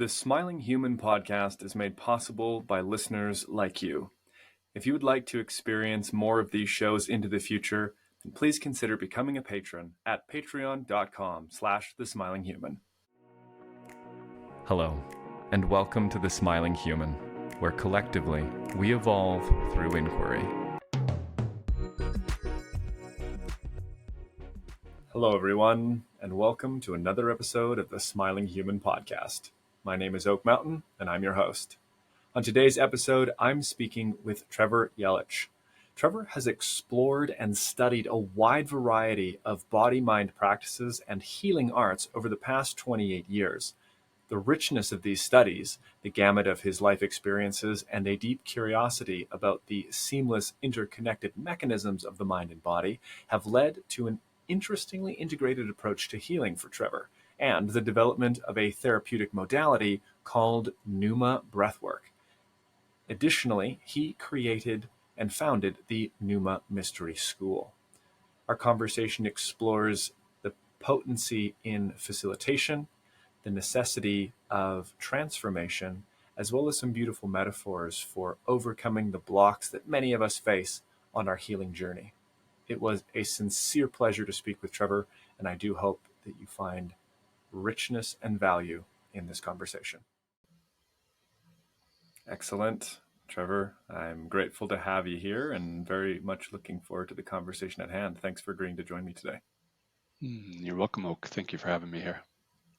The Smiling Human podcast is made possible by listeners like you. If you would like to experience more of these shows into the future, then please consider becoming a patron at patreon.com/thesmilinghuman. Hello, and welcome to The Smiling Human, where collectively we evolve through inquiry. Hello, everyone, and welcome to another episode of the Smiling Human podcast. My name is Mountain, and I'm your host. On today's episode, I'm speaking with Trevor Yelich. Trevor has explored and studied a wide variety of body-mind practices and healing arts over the past 28 years. The richness of these studies, the gamut of his life experiences, and a deep curiosity about the seamless, interconnected mechanisms of the mind and body have led to an interestingly integrated approach to healing for Trevor, and the development of a therapeutic modality called Pneuma Breathwork. Additionally, he created and founded the Pneuma Mystery School. Our conversation explores the potency in facilitation, the necessity of transformation, as well as some beautiful metaphors for overcoming the blocks that many of us face on our healing journey. It was a sincere pleasure to speak with Trevor, and I do hope that you find richness and value in this conversation. Excellent. Trevor, I'm grateful to have you here and very much looking forward to the conversation at hand. Thanks for agreeing to join me today. You're welcome, Oak. Thank you for having me here.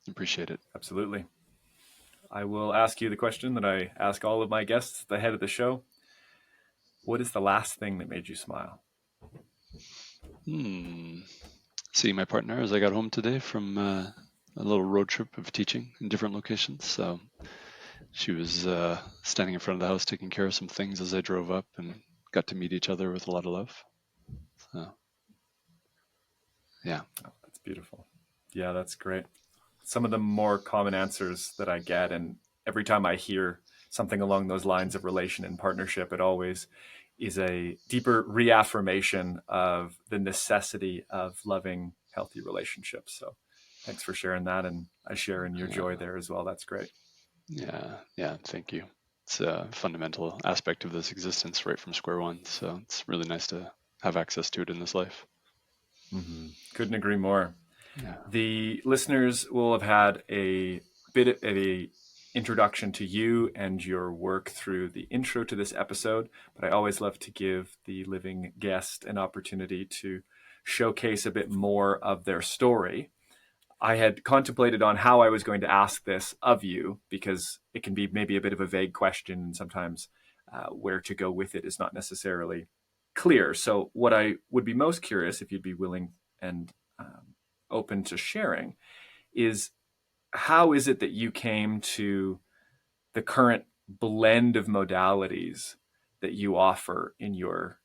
Appreciate it. Absolutely. I will ask you the question that I ask all of my guests at the head of the show. What is the last thing that made you smile? Seeing my partner as I got home today from a little road trip of teaching in different locations. So she was standing in front of the house taking care of some things as I drove up and got to meet each other with a lot of love. So, yeah. Oh, that's beautiful. Yeah, that's great. Some of the more common answers that I get, and every time I hear something along those lines of relation and partnership, it always is a deeper reaffirmation of the necessity of loving, healthy relationships. So thanks for sharing that. And I share in your joy there as well. That's great. Yeah, thank you. It's a fundamental aspect of this existence right from square one. So it's really nice to have access to it in this life. Mm-hmm. Couldn't agree more. Yeah. The listeners will have had a bit of a introduction to you and your work through the intro to this episode, but I always love to give the living guest an opportunity to showcase a bit more of their story. I had contemplated on how I was going to ask this of you, because it can be maybe a bit of a vague question, and sometimes where to go with it is not necessarily clear. So what I would be most curious, if you'd be willing and open to sharing, is how is it that you came to the current blend of modalities that you offer in your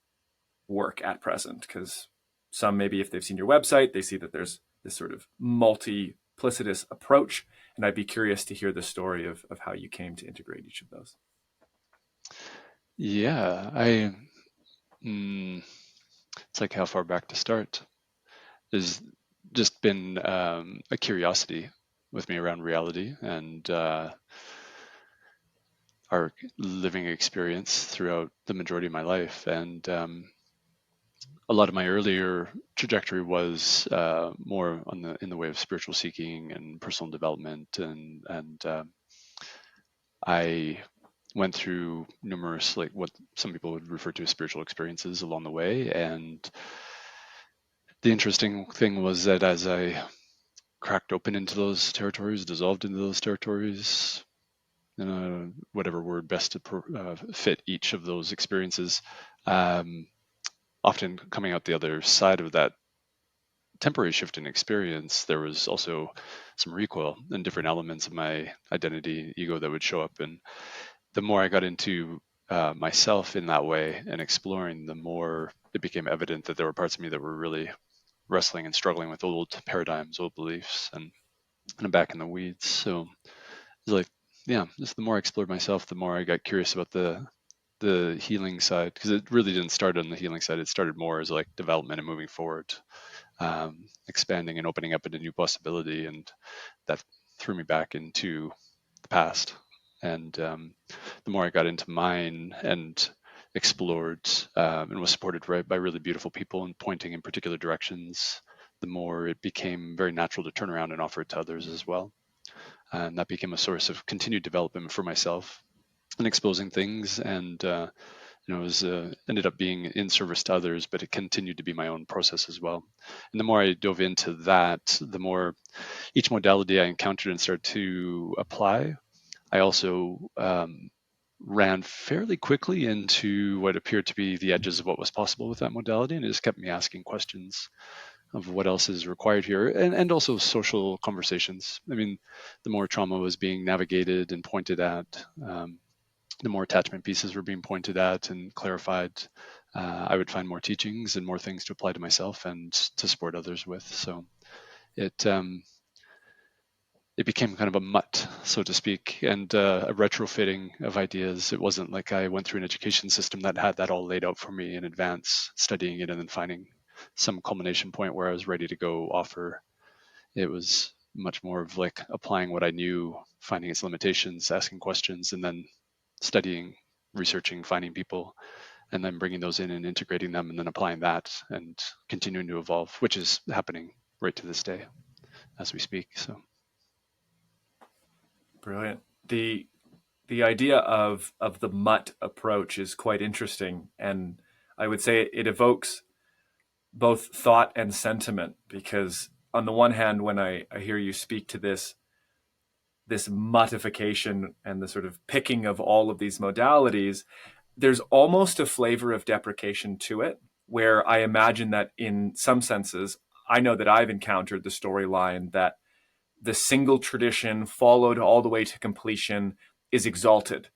work at present? Because some, maybe if they've seen your website, they see that there's this sort of multiplicitous approach, and I'd be curious to hear the story of how you came to integrate each of those. Yeah, it's like how far back to start. There's just been a curiosity with me around reality and our living experience throughout the majority of my life. And a lot of my earlier trajectory was more in the way of spiritual seeking and personal development, and I went through numerous, like what some people would refer to as spiritual experiences along the way. And the interesting thing was that as I cracked open into those territories, dissolved into those territories, whatever word best to fit each of those experiences, often coming out the other side of that temporary shift in experience, there was also some recoil and different elements of my identity, ego that would show up. And the more I got into myself in that way and exploring, the more it became evident that there were parts of me that were really wrestling and struggling with old paradigms, old beliefs, and I'm back in the weeds. So it's like, yeah, just the more I explored myself, the more I got curious about the healing side, because it really didn't start on the healing side. It started more as like development and moving forward, expanding and opening up into new possibility, and that threw me back into the past. And the more I got into mine and explored and was supported by really beautiful people and pointing in particular directions, the more it became very natural to turn around and offer it to others as well. And that became a source of continued development for myself and exposing things. And it was ended up being in service to others, but it continued to be my own process as well. And the more I dove into that, the more each modality I encountered and started to apply, I also ran fairly quickly into what appeared to be the edges of what was possible with that modality, and it just kept me asking questions of what else is required here, and also social conversations. I mean, the more trauma was being navigated and pointed at, the more attachment pieces were being pointed at and clarified. I would find more teachings and more things to apply to myself and to support others with. So it it became kind of a mutt, so to speak, and a retrofitting of ideas. It wasn't like I went through an education system that had that all laid out for me in advance, studying it and then finding some culmination point where I was ready to go offer. It was much more of like applying what I knew, finding its limitations, asking questions, and then studying, researching, finding people, and then bringing those in and integrating them and then applying that and continuing to evolve, which is happening right to this day as we speak. So Brilliant. The idea of the mutt approach is quite interesting, and I would say it evokes both thought and sentiment, because on the one hand, when I hear you speak to this muttification and the sort of picking of all of these modalities, there's almost a flavor of deprecation to it, where I imagine that in some senses, I know that I've encountered the storyline that the single tradition followed all the way to completion is exalted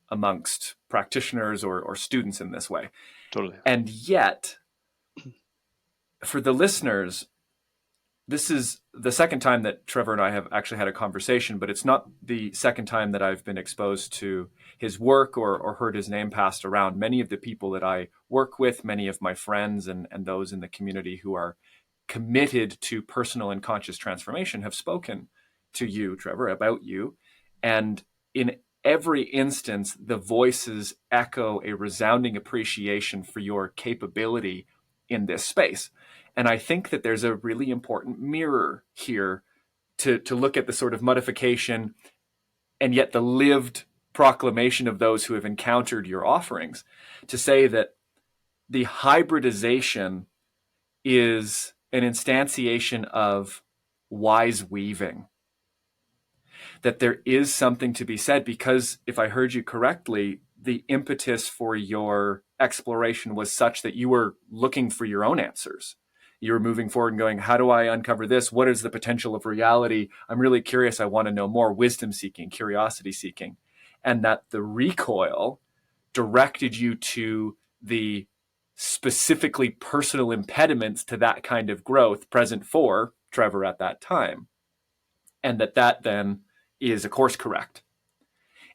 amongst practitioners or students in this way. totally. And yet, for the listeners, this is the second time that Trevor and I have actually had a conversation, but it's not the second time that I've been exposed to his work or heard his name passed around. Many of the people that I work with, many of my friends and those in the community who are committed to personal and conscious transformation have spoken to you, Trevor, about you. And in every instance, the voices echo a resounding appreciation for your capability in this space. And I think that there's a really important mirror here to look at the sort of modification and yet the lived proclamation of those who have encountered your offerings, to say that the hybridization is an instantiation of wise weaving. That there is something to be said, because if I heard you correctly, the impetus for your exploration was such that you were looking for your own answers. You were moving forward and going, how do I uncover this? What is the potential of reality? I'm really curious. I want to know more. Wisdom seeking, curiosity seeking. And that the recoil directed you to the specifically personal impediments to that kind of growth present for Trevor at that time. And that then is a course correct.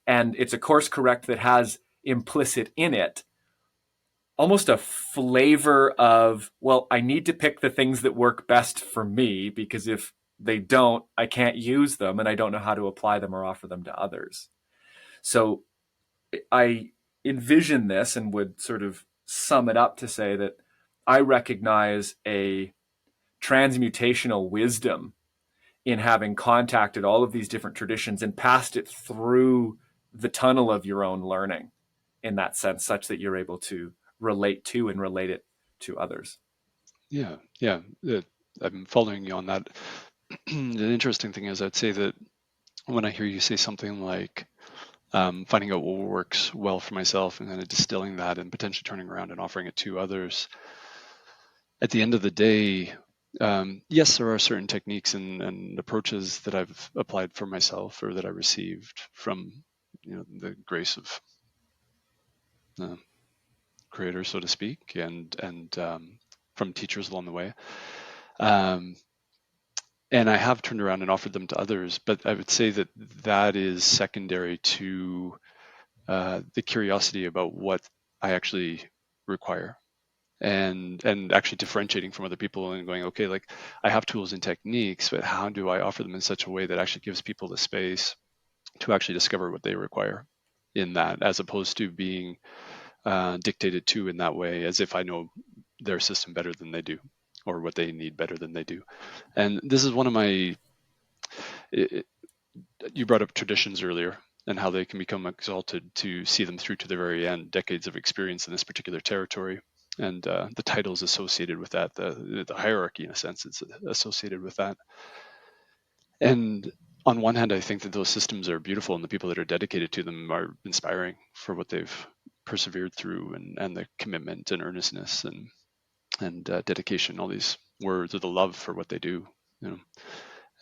And it's a course correct that has implicit in it almost a flavor of, well, I need to pick the things that work best for me, because if they don't, I can't use them and I don't know how to apply them or offer them to others. So I envision this and would sort of sum it up to say that I recognize a transmutational wisdom in having contacted all of these different traditions and passed it through the tunnel of your own learning in that sense, such that you're able to relate to and relate it to others. Yeah, yeah. I'm following you on that. The interesting thing is, I'd say that when I hear you say something like finding out what works well for myself and kind of distilling that and potentially turning around and offering it to others, at the end of the day, yes, there are certain techniques and approaches that I've applied for myself or that I received from the grace of the creator, so to speak, and from teachers along the way. Um, and I have turned around and offered them to others, but I would say that that is secondary to the curiosity about what I actually require, and actually differentiating from other people and going, okay, like I have tools and techniques, but how do I offer them in such a way that actually gives people the space to actually discover what they require in that, as opposed to being dictated to in that way, as if I know their system better than they do, or what they need better than they do. And this is one of my, you brought up traditions earlier and how they can become exalted to see them through to the very end, decades of experience in this particular territory. And the titles associated with that, the hierarchy in a sense, it's associated with that. And on one hand, I think that those systems are beautiful, and the people that are dedicated to them are inspiring for what they've persevered through, and the commitment and earnestness and dedication, all these words, or the love for what they do. You know?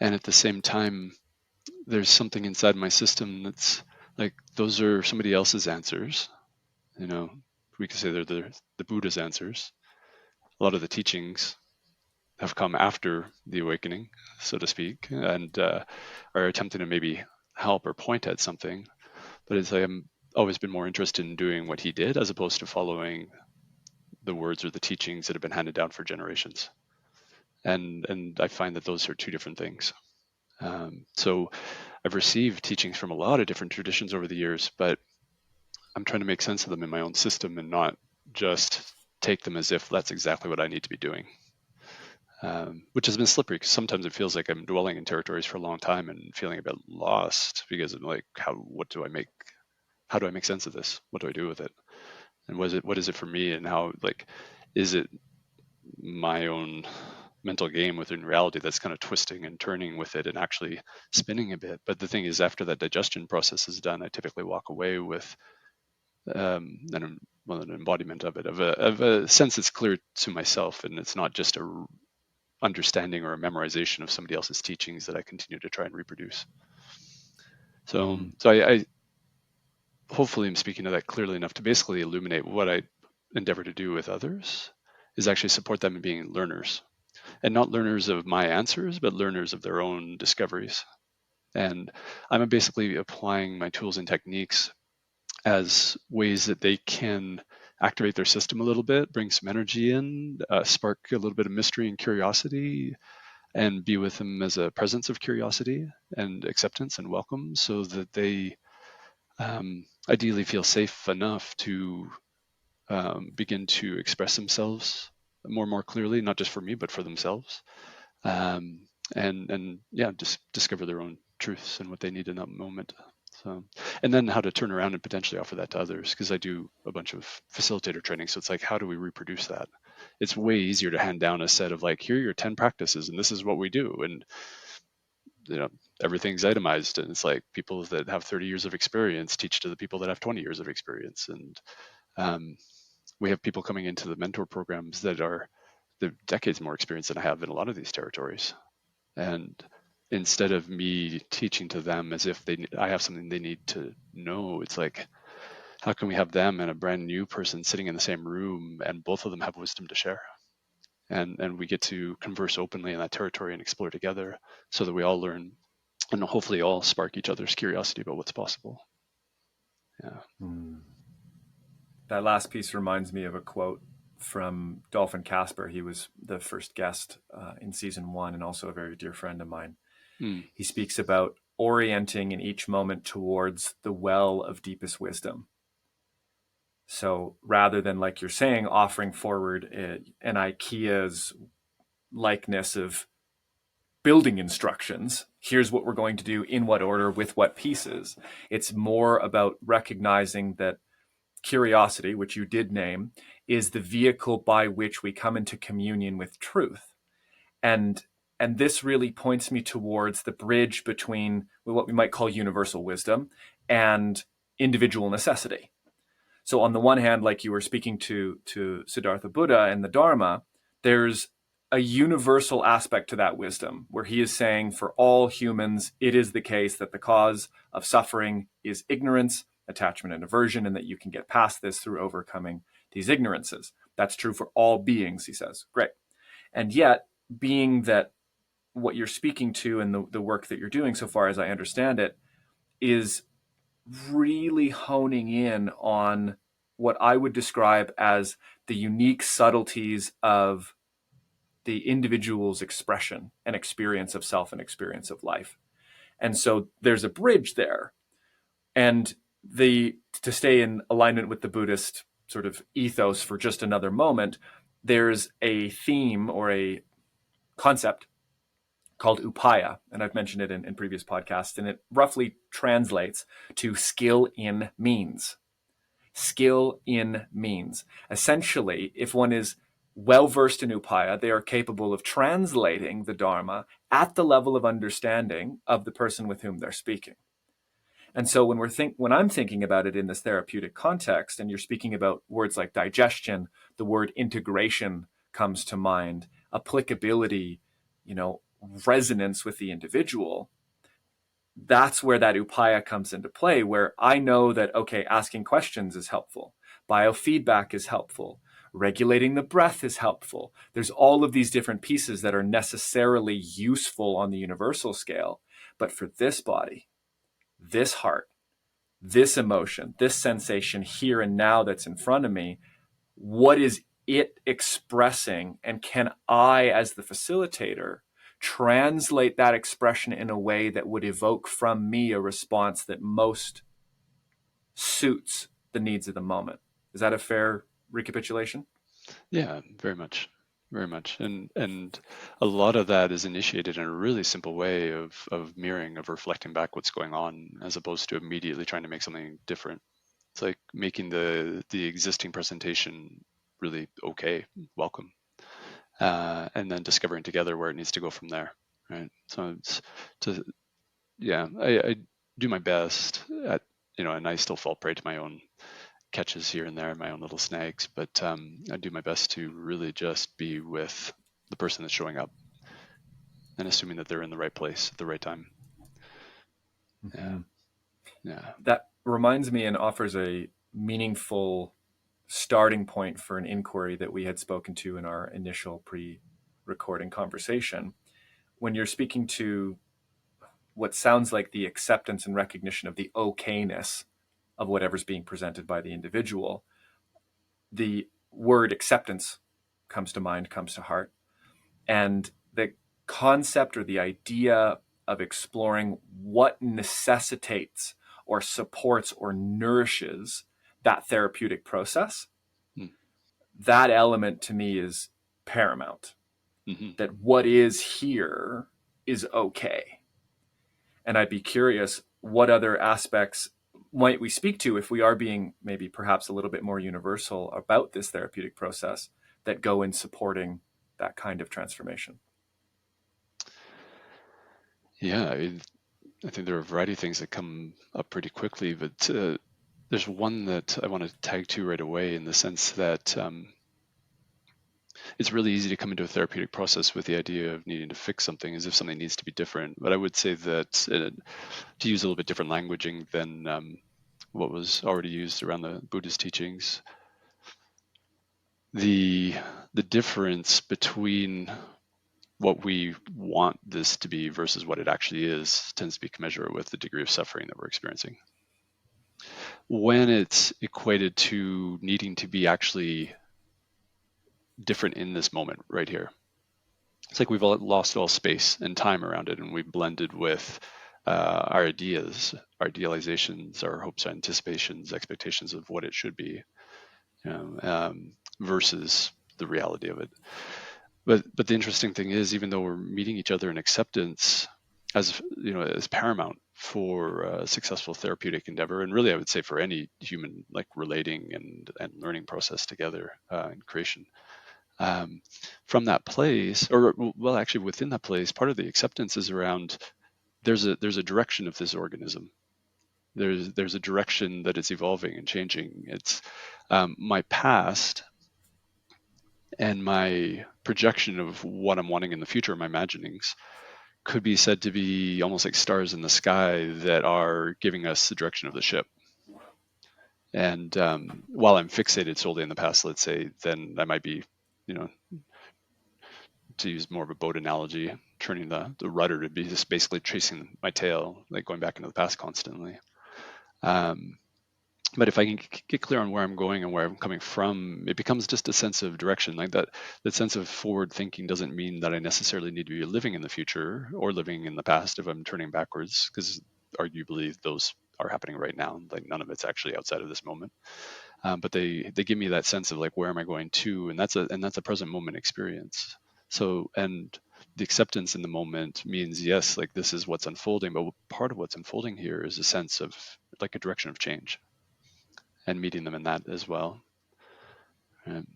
And at the same time, there's something inside my system that's like, those are somebody else's answers. You know, we could say they're the Buddha's answers. A lot of the teachings have come after the awakening, so to speak, and are attempting to maybe help or point at something. But it's like I'm always been more interested in doing what he did, as opposed to following the words or the teachings that have been handed down for generations. And I find that those are two different things. So I've received teachings from a lot of different traditions over the years, but I'm trying to make sense of them in my own system and not just take them as if that's exactly what I need to be doing. Which has been slippery, because sometimes it feels like I'm dwelling in territories for a long time and feeling a bit lost, because I'm like, how do I make sense of this? What do I do with it? And what is it for me? And how, like, is it my own mental game within reality that's kind of twisting and turning with it and actually spinning a bit? But the thing is, after that digestion process is done, I typically walk away with an embodiment of it, of a sense that's clear to myself, and it's not just a understanding or a memorization of somebody else's teachings that I continue to try and reproduce. So I hopefully am speaking to that clearly enough to basically illuminate what I endeavor to do with others is actually support them in being learners, and not learners of my answers, but learners of their own discoveries. And I'm basically applying my tools and techniques as ways that they can activate their system a little bit, bring some energy in, spark a little bit of mystery and curiosity, and be with them as a presence of curiosity and acceptance and welcome, so that they ideally feel safe enough to begin to express themselves more and more clearly, not just for me, but for themselves. And yeah, just discover their own truths and what they need in that moment. So, and then how to turn around and potentially offer that to others, because I do a bunch of facilitator training. So it's like, how do we reproduce that? It's way easier to hand down a set of like, here are your 10 practices, and this is what we do. And, you know, everything's itemized. And it's like, people that have 30 years of experience teach to the people that have 20 years of experience. And we have people coming into the mentor programs that are the decades more experience than I have in a lot of these territories. And instead of me teaching to them as if I have something they need to know, it's like, how can we have them and a brand new person sitting in the same room, and both of them have wisdom to share? And we get to converse openly in that territory and explore together, so that we all learn and hopefully all spark each other's curiosity about what's possible. Yeah. That last piece reminds me of a quote from Dolphin Casper. He was the first guest in season 1, and also a very dear friend of mine. He speaks about orienting in each moment towards the well of deepest wisdom. So rather than, like you're saying, offering forward an IKEA's likeness of building instructions, here's what we're going to do, in what order, with what pieces, it's more about recognizing that curiosity, which you did name, is the vehicle by which we come into communion with truth. And this really points me towards the bridge between what we might call universal wisdom and individual necessity. So on the one hand, like you were speaking to Siddhartha Buddha and the Dharma, there's a universal aspect to that wisdom, where he is saying, for all humans, it is the case that the cause of suffering is ignorance, attachment, and aversion, and that you can get past this through overcoming these ignorances. That's true for all beings, he says. Great. And yet, being that what you're speaking to and the work that you're doing, so far as I understand it, is really honing in on what I would describe as the unique subtleties of the individual's expression and experience of self and experience of life. And so there's a bridge there, And to stay in alignment with the Buddhist sort of ethos for just another moment, there's a theme or a concept called upaya, and I've mentioned it in previous podcasts, and it roughly translates to skill in means. Skill in means. Essentially, if one is well versed in upaya, they are capable of translating the Dharma at the level of understanding of the person with whom they're speaking. And so when I'm thinking about it in this therapeutic context, and you're speaking about words like digestion, the word integration comes to mind, applicability, resonance with the individual. That's where that upaya comes into play, where I know that, okay, asking questions is helpful. Biofeedback is helpful. Regulating the breath is helpful. There's all of these different pieces that are necessarily useful on the universal scale. But for this body, this heart, this emotion, this sensation here and now that's in front of me, what is it expressing? And can I, as the facilitator, translate that expression in a way that would evoke from me a response that most suits the needs of the moment? Is that a fair recapitulation? Yeah, very much, very much, and a lot of that is initiated in a really simple way of mirroring, of reflecting back what's going on, as opposed to immediately trying to make something different. It's like making the existing presentation really okay, welcome, and then discovering together where it needs to go from there, right? So it's to yeah, I do my best at and I still fall prey to my own catches here and there, my own little snags, but I do my best to really just be with the person that's showing up and assuming that they're in the right place at the right time. Yeah, Mm-hmm. yeah. That reminds me and offers a meaningful starting point for an inquiry that we had spoken to in our initial pre-recording conversation. When you're speaking to what sounds like the acceptance and recognition of the okayness of whatever's being presented by the individual, the word acceptance comes to mind, comes to heart. And the concept or the idea of exploring what necessitates or supports or nourishes that therapeutic process, Mm. that element to me is paramount. Mm-hmm. That what is here is okay. And I'd be curious what other aspects might we speak to if we are being maybe perhaps a little bit more universal about this therapeutic process that go in supporting that kind of transformation. Yeah, I think there are a variety of things that come up pretty quickly, but there's one that I want to tag to right away in the sense that it's really easy to come into a therapeutic process with the idea of needing to fix something as if something needs to be different. But I would say that to use a little bit different languaging than what was already used around the Buddhist teachings, the difference between what we want this to be versus what it actually is tends to be commensurate with the degree of suffering that we're experiencing. When it's equated to needing to be actually different in this moment right here, it's like we've lost all space and time around it, and we've blended with our ideas, our idealizations, our hopes, our anticipations, expectations of what it should be, versus the reality of it. But the interesting thing is, even though we're meeting each other in acceptance as as paramount for a successful therapeutic endeavor, and really I would say for any human like relating and learning process together in creation. From that place, or well, actually within that place, part of the acceptance is around there's a direction of this organism. There's a direction that it's evolving and changing. It's my past and my projection of what I'm wanting in the future, my imaginings, could be said to be almost like stars in the sky that are giving us the direction of the ship. And while I'm fixated solely in the past, let's say, then I might be, you know, to use more of a boat analogy, turning the rudder to be just basically chasing my tail, like going back into the past constantly. Um, but if I can get clear on where I'm going and where I'm coming from, it becomes just a sense of direction. Like that sense of forward thinking doesn't mean that I necessarily need to be living in the future or living in the past if I'm turning backwards, because arguably those are happening right now. Like none of it's actually outside of this moment. But they give me that sense of like, where am I going to? And that's a present moment experience. So, and the acceptance in the moment means, yes, like this is what's unfolding, but part of what's unfolding here is a sense of like a direction of change, and meeting them in that as well.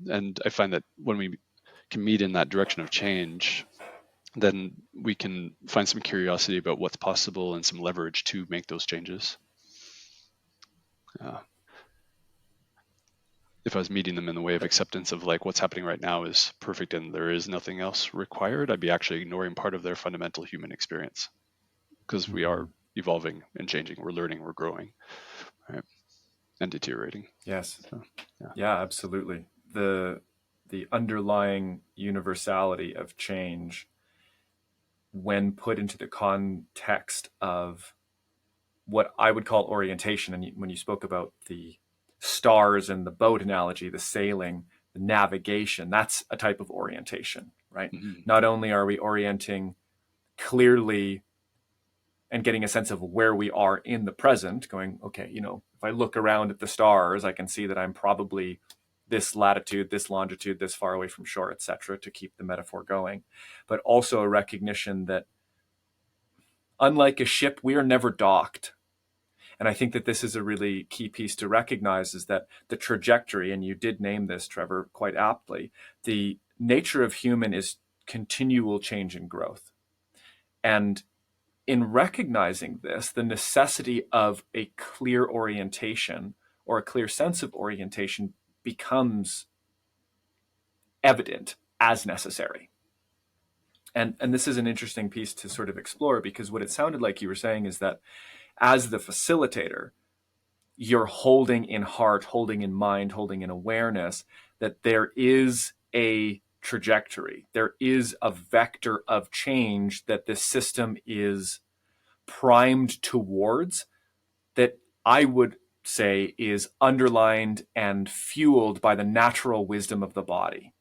And I find that when we can meet in that direction of change, then we can find some curiosity about what's possible and some leverage to make those changes. If I was meeting them in the way of acceptance of like what's happening right now is perfect and there is nothing else required, I'd be actually ignoring part of their fundamental human experience, because we are evolving and changing, we're learning, we're growing, right? And deteriorating. Yes. So, Yeah, absolutely. The underlying universality of change, when put into the context of what I would call orientation, and when you spoke about the stars and the boat analogy, the sailing, the navigation, that's a type of orientation, right? mm-hmm. Not only are we orienting clearly and getting a sense of where we are in the present, going, okay, if I look around at the stars, I can see that I'm probably this latitude, this longitude, this far away from shore, etc., to keep the metaphor going. But also a recognition that, unlike a ship, we are never docked. And I think that this is a really key piece to recognize, is that the trajectory, and you did name this, Trevor, quite aptly, the nature of human is continual change and growth. And in recognizing this, the necessity of a clear orientation or a clear sense of orientation becomes evident as necessary. And this is an interesting piece to sort of explore, because what it sounded like you were saying is that as the facilitator, you're holding in heart, holding in mind, holding in awareness that there is a trajectory, there is a vector of change that this system is primed towards, that I would say is underlined and fueled by the natural wisdom of the body.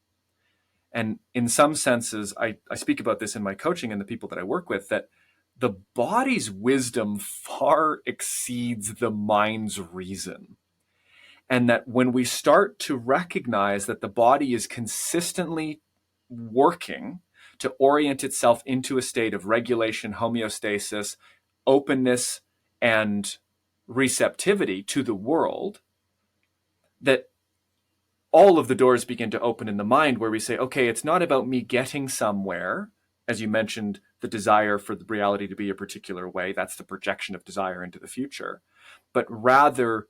And in some senses, I speak about this in my coaching and the people that I work with, that the body's wisdom far exceeds the mind's reason. And that when we start to recognize that the body is consistently working to orient itself into a state of regulation, homeostasis, openness, and receptivity to the world, that all of the doors begin to open in the mind, where we say, okay, it's not about me getting somewhere. As you mentioned, the desire for the reality to be a particular way, that's the projection of desire into the future, but rather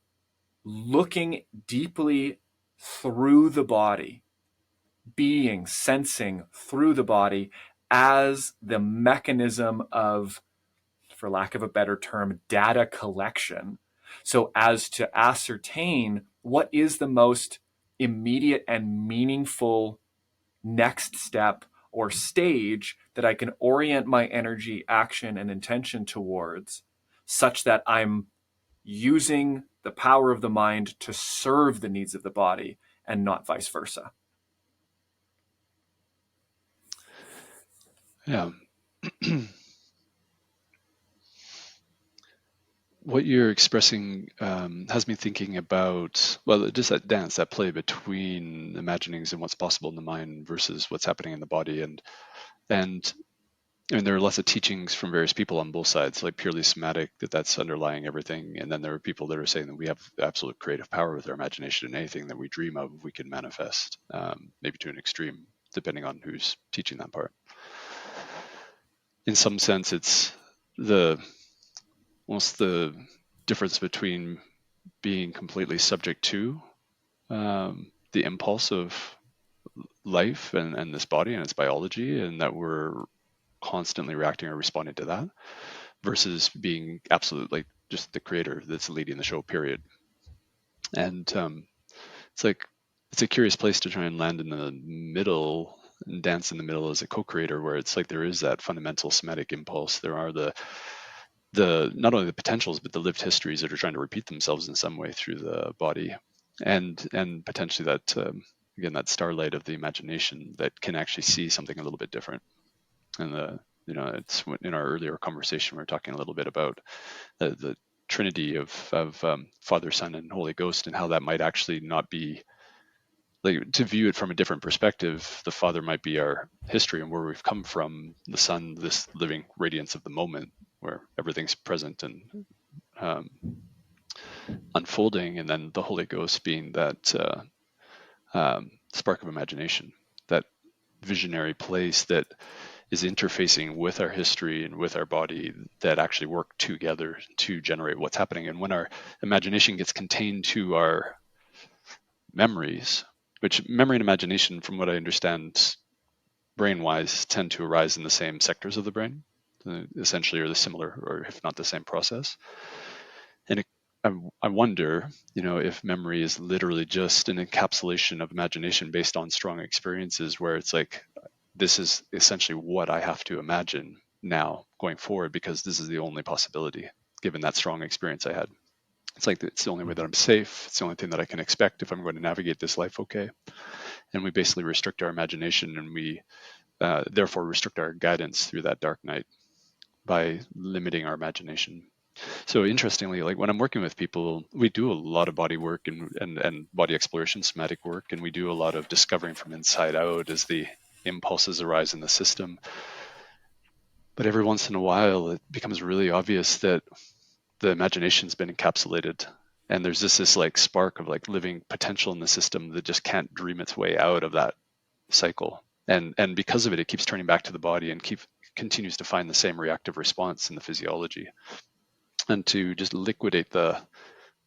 looking deeply through the body, being, sensing through the body as the mechanism of, for lack of a better term, data collection, so as to ascertain what is the most immediate and meaningful next step or stage that I can orient my energy, action, and intention towards, such that I'm using the power of the mind to serve the needs of the body and not vice versa. Yeah. What you're expressing has me thinking about, well, just that dance, that play between imaginings and what's possible in the mind versus what's happening in the body. And there are lots of teachings from various people on both sides, like purely somatic, that's underlying everything. And then there are people that are saying that we have absolute creative power with our imagination, and anything that we dream of, we can manifest, maybe to an extreme, depending on who's teaching that part. In some sense, it's almost the difference between being completely subject to the impulse of life and this body and its biology, and that we're constantly reacting or responding to that, versus being absolutely just the creator that's leading the show, period. And it's a curious place to try and land in the middle and dance in the middle as a co-creator, where it's like there is that fundamental somatic impulse. There are the not only the potentials but the lived histories that are trying to repeat themselves in some way through the body, and potentially that again, that starlight of the imagination that can actually see something a little bit different. And it's in our earlier conversation we were talking a little bit about the Trinity of Father, Son, and Holy Ghost, and how that might actually not be, like, to view it from a different perspective. The Father might be our history and where we've come from. The Son, this living radiance of the moment, where everything's present and um, unfolding, and then the Holy Ghost being that spark of imagination, that visionary place that is interfacing with our history and with our body, that actually work together to generate what's happening. And when our imagination gets contained to our memories, which memory and imagination, from what I understand, brain-wise, tend to arise in the same sectors of the brain, essentially, or the similar, or if not the same process. And I wonder, if memory is literally just an encapsulation of imagination based on strong experiences, where it's like, this is essentially what I have to imagine now going forward, because this is the only possibility, given that strong experience I had. It's like, it's the only way that I'm safe. It's the only thing that I can expect if I'm going to navigate this life okay. And we basically restrict our imagination, and we therefore restrict our guidance through that dark night by limiting our imagination. So interestingly, like when I'm working with people, we do a lot of body work and body exploration, somatic work, and we do a lot of discovering from inside out as the impulses arise in the system. But every once in a while, it becomes really obvious that the imagination's been encapsulated, and there's this like spark of like living potential in the system that just can't dream its way out of that cycle. And because of it, it keeps turning back to the body and continues to find the same reactive response in the physiology. And to just liquidate I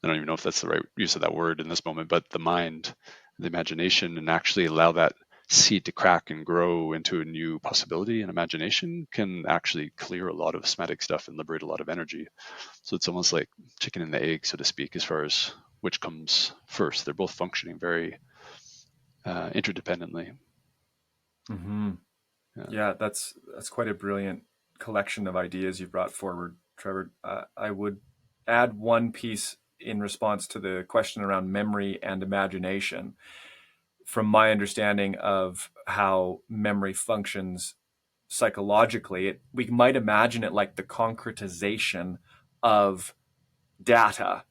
don't even know if that's the right use of that word in this moment, but the mind, the imagination, and actually allow that seed to crack and grow into a new possibility and imagination, can actually clear a lot of somatic stuff and liberate a lot of energy. So it's almost like chicken and the egg, so to speak, as far as which comes first. They're both functioning very interdependently. Mm-hmm. Yeah, that's quite a brilliant collection of ideas you brought forward, Trevor. I would add one piece in response to the question around memory and imagination. From my understanding of how memory functions psychologically, we might imagine it like the concretization of data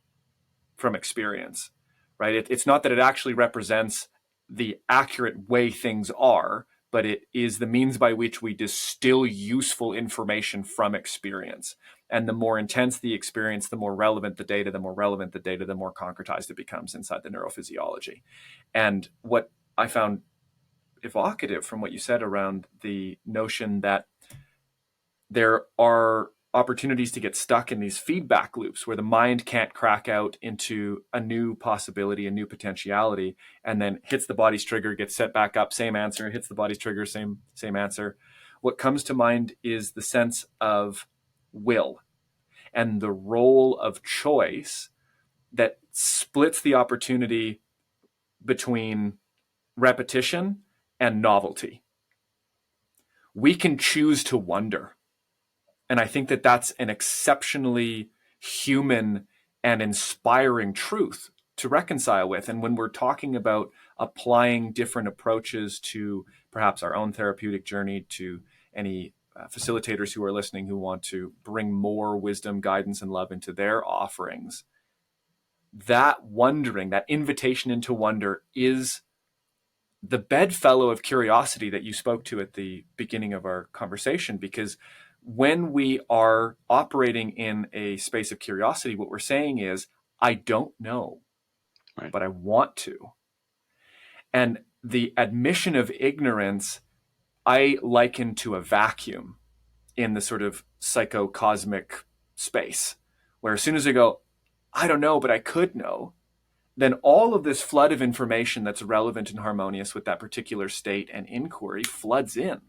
from experience, right? It's not that it actually represents the accurate way things are, but it is the means by which we distill useful information from experience. And the more intense the experience, the more relevant the data, the more relevant the data, the more concretized it becomes inside the neurophysiology. And what I found evocative from what you said around the notion that there are opportunities to get stuck in these feedback loops where the mind can't crack out into a new possibility, a new potentiality, and then hits the body's trigger, gets set back up, same answer, hits the body's trigger, same answer. What comes to mind is the sense of will and the role of choice that splits the opportunity between repetition and novelty. We can choose to wonder. And I think that that's an exceptionally human and inspiring truth to reconcile with. And when we're talking about applying different approaches to perhaps our own therapeutic journey, to any facilitators who are listening who want to bring more wisdom, guidance, and love into their offerings, that wondering, that invitation into wonder, is the bedfellow of curiosity that you spoke to at the beginning of our conversation. Because when we are operating in a space of curiosity, what we're saying is, I don't know, Right. but I want to. And the admission of ignorance, I liken to a vacuum in the sort of psychocosmic space, where as soon as I go, I don't know, but I could know, then all of this flood of information that's relevant and harmonious with that particular state and inquiry floods in.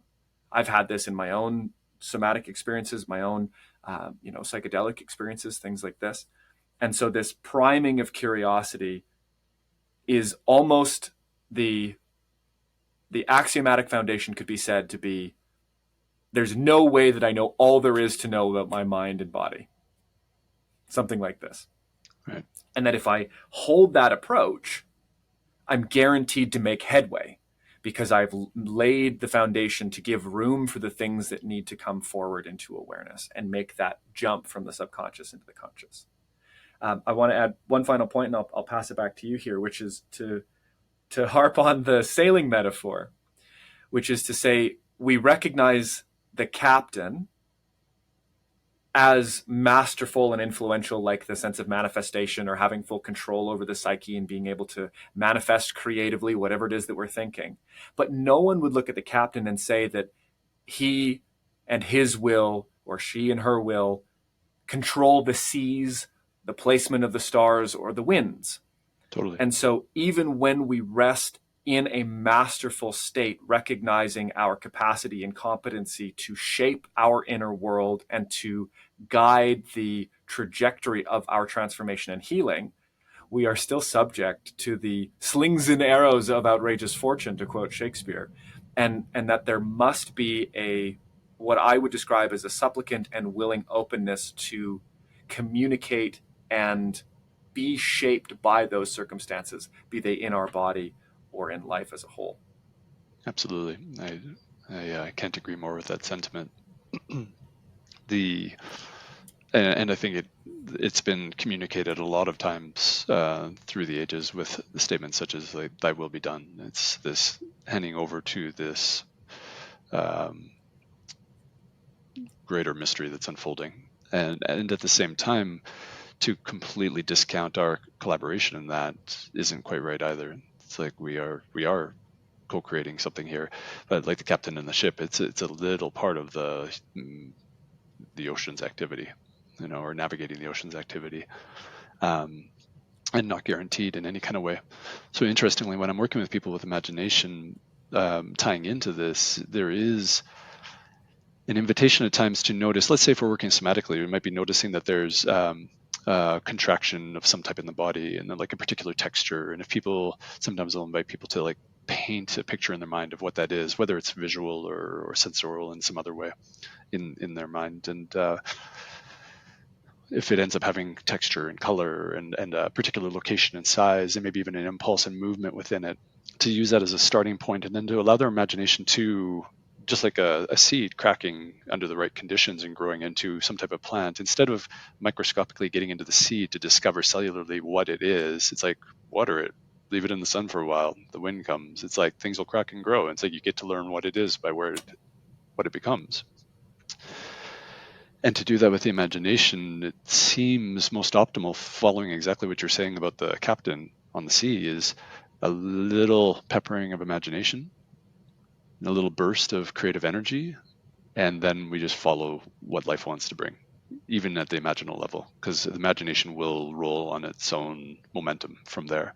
I've had this in my own somatic experiences, my own, psychedelic experiences, things like this. And so this priming of curiosity is almost the axiomatic foundation could be said to be, there's no way that I know all there is to know about my mind and body. Something like this. Right. And that if I hold that approach, I'm guaranteed to make headway because I've laid the foundation to give room for the things that need to come forward into awareness and make that jump from the subconscious into the conscious. I want to add one final point, and I'll pass it back to you here, which is to harp on the sailing metaphor, which is to say we recognize the captain as masterful and influential, like the sense of manifestation or having full control over the psyche and being able to manifest creatively whatever it is that we're thinking. But no one would look at the captain and say that he and his will, or she and her will, control the seas, the placement of the stars, or the winds. Totally. And so even when we rest in a masterful state, recognizing our capacity and competency to shape our inner world and to guide the trajectory of our transformation and healing, we are still subject to the slings and arrows of outrageous fortune, to quote Shakespeare, and that there must be a what I would describe as a supplicant and willing openness to communicate and be shaped by those circumstances, be they in our body or in life as a whole. Absolutely. I can't agree more with that sentiment. And I think it's been communicated a lot of times through the ages with statements such as like, "Thy will be done." It's this handing over to this greater mystery that's unfolding, and at the same time, to completely discount our collaboration in that isn't quite right either. It's like we are co-creating something here, but like the captain in the ship, it's a little part of the ocean's activity, or navigating the ocean's activity, and not guaranteed in any kind of way. So interestingly, when I'm working with people with imagination, tying into this, there is an invitation at times to notice, let's say if we're working somatically, we might be noticing that there's contraction of some type in the body, and then like a particular texture. And if people, sometimes I'll invite people to like paint a picture in their mind of what that is, whether it's visual or sensorial in some other way in their mind. And if it ends up having texture and color and a particular location and size, and maybe even an impulse and movement within it, to use that as a starting point, and then to allow their imagination to, just like a seed cracking under the right conditions and growing into some type of plant, instead of microscopically getting into the seed to discover cellularly what it is, it's like water it, leave it in the sun for a while, the wind comes, it's like things will crack and grow. It's like you get to learn what it is by what it becomes. And to do that with the imagination, it seems most optimal, following exactly what you're saying about the captain on the sea, is a little peppering of imagination, a little burst of creative energy, and then we just follow what life wants to bring, even at the imaginal level, because the imagination will roll on its own momentum from there.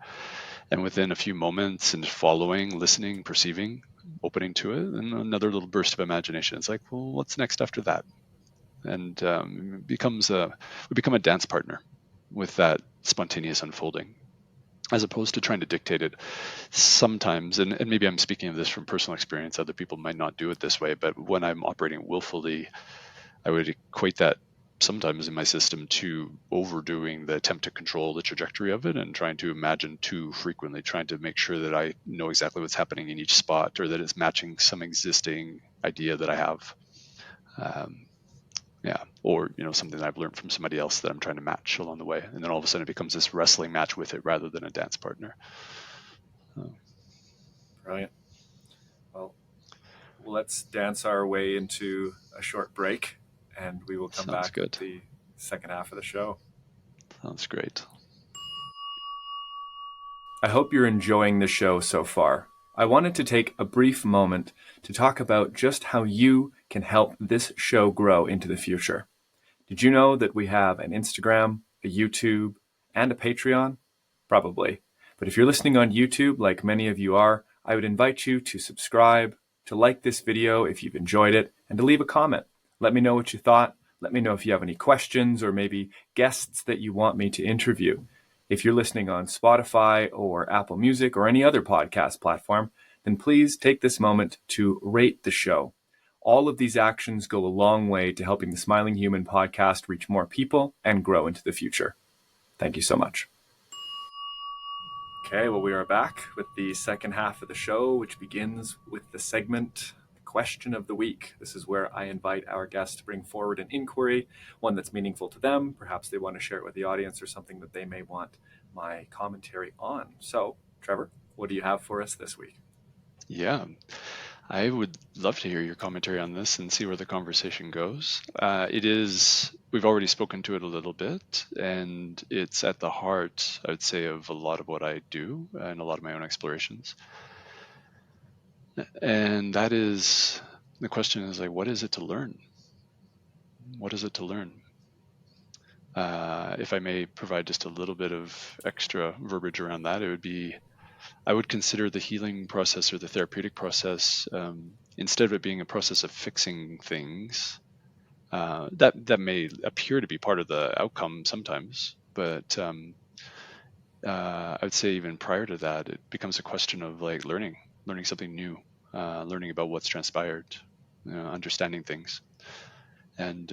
And within a few moments, and following, listening, perceiving, opening to it, and another little burst of imagination. It's like, well, what's next after that? And we become a dance partner with that spontaneous unfolding, as opposed to trying to dictate it sometimes. And maybe I'm speaking of this from personal experience, other people might not do it this way, but when I'm operating willfully, I would equate that sometimes in my system to overdoing the attempt to control the trajectory of it and trying to imagine too frequently, trying to make sure that I know exactly what's happening in each spot, or that it's matching some existing idea that I have. Or something that I've learned from somebody else that I'm trying to match along the way, and then all of a sudden it becomes this wrestling match with it rather than a dance partner. Brilliant. Well, let's dance our way into a short break, and we will come Sounds back good. with the second half of the show. Sounds great. I hope you're enjoying the show so far. I wanted to take a brief moment to talk about just how you can help this show grow into the future. Did you know that we have an Instagram, a YouTube, and a Patreon? Probably. But if you're listening on YouTube, like many of you are, I would invite you to subscribe, to like this video if you've enjoyed it, and to leave a comment. Let me know what you thought. Let me know if you have any questions or maybe guests that you want me to interview. If you're listening on Spotify or Apple Music or any other podcast platform, then please take this moment to rate the show. All of these actions go a long way to helping the Smiling Human podcast reach more people and grow into the future. Thank you so much. Okay, well, we are back with the second half of the show, which begins with the segment, the question of the week. This is where I invite our guests to bring forward an inquiry, one that's meaningful to them. Perhaps they want to share it with the audience, or something that they may want my commentary on. So, Trevor, what do you have for us this week? Yeah, I would love to hear your commentary on this and see where the conversation goes. We've already spoken to it a little bit, and it's at the heart, I would say, of a lot of what I do and a lot of my own explorations. And that is, the question is like, what is it to learn? What is it to learn? If I may provide just a little bit of extra verbiage around that, I would consider the healing process or the therapeutic process, instead of it being a process of fixing things, that may appear to be part of the outcome sometimes, but I would say even prior to that, it becomes a question of like learning something new, learning about what's transpired, understanding things. And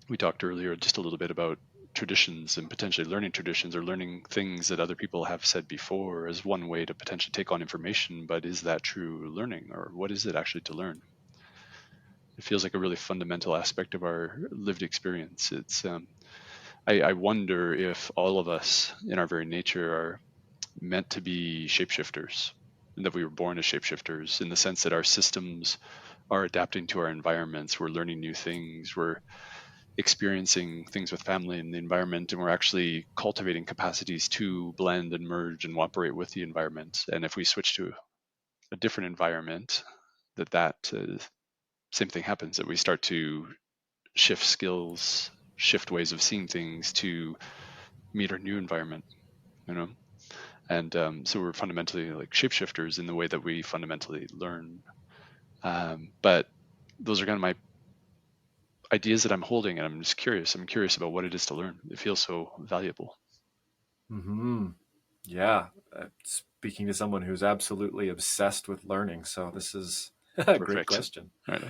we talked earlier just a little bit about traditions and potentially learning traditions or learning things that other people have said before as one way to potentially take on information. But is that true learning, or what is it actually to learn? It feels like a really fundamental aspect of our lived experience. I wonder if all of us in our very nature are meant to be shapeshifters, and that we were born as shapeshifters in the sense that our systems are adapting to our environments. We're learning new things. We're experiencing things with family and the environment, and we're actually cultivating capacities to blend and merge and operate with the environment. And if we switch to a different environment, that same thing happens, that we start to shift skills, shift ways of seeing things to meet our new environment, you know. And so we're fundamentally like shapeshifters in the way that we fundamentally learn. But those are kind of my ideas that I'm holding, and I'm just curious. I'm curious about what it is to learn. It feels so valuable. Mm-hmm. Yeah, speaking to someone who's absolutely obsessed with learning. So this is a great Perfect. question. Right.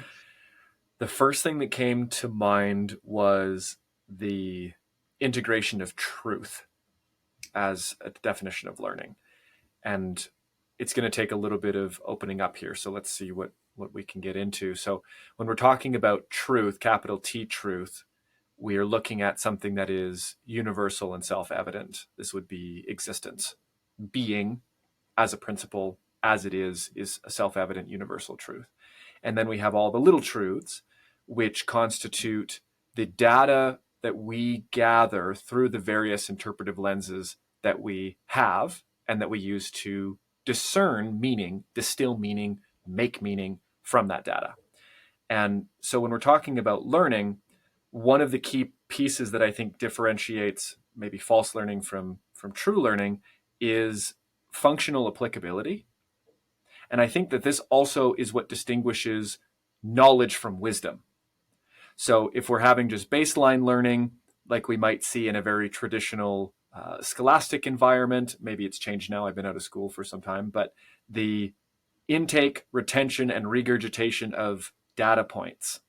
The first thing that came to mind was the integration of truth as a definition of learning. And it's going to take a little bit of opening up here. So let's see what we can get into. So when we're talking about truth, capital T truth, we are looking at something that is universal and self-evident. This would be existence. Being as a principle, as it is a self-evident universal truth. And then we have all the little truths, which constitute the data that we gather through the various interpretive lenses that we have and that we use to discern meaning, distill meaning, make meaning from that data. And so when we're talking about learning, one of the key pieces that I think differentiates maybe false learning from true learning is functional applicability. And I think that this also is what distinguishes knowledge from wisdom. So if we're having just baseline learning, like we might see in a very traditional scholastic environment, maybe it's changed now, I've been out of school for some time, but the intake, retention, and regurgitation of data points,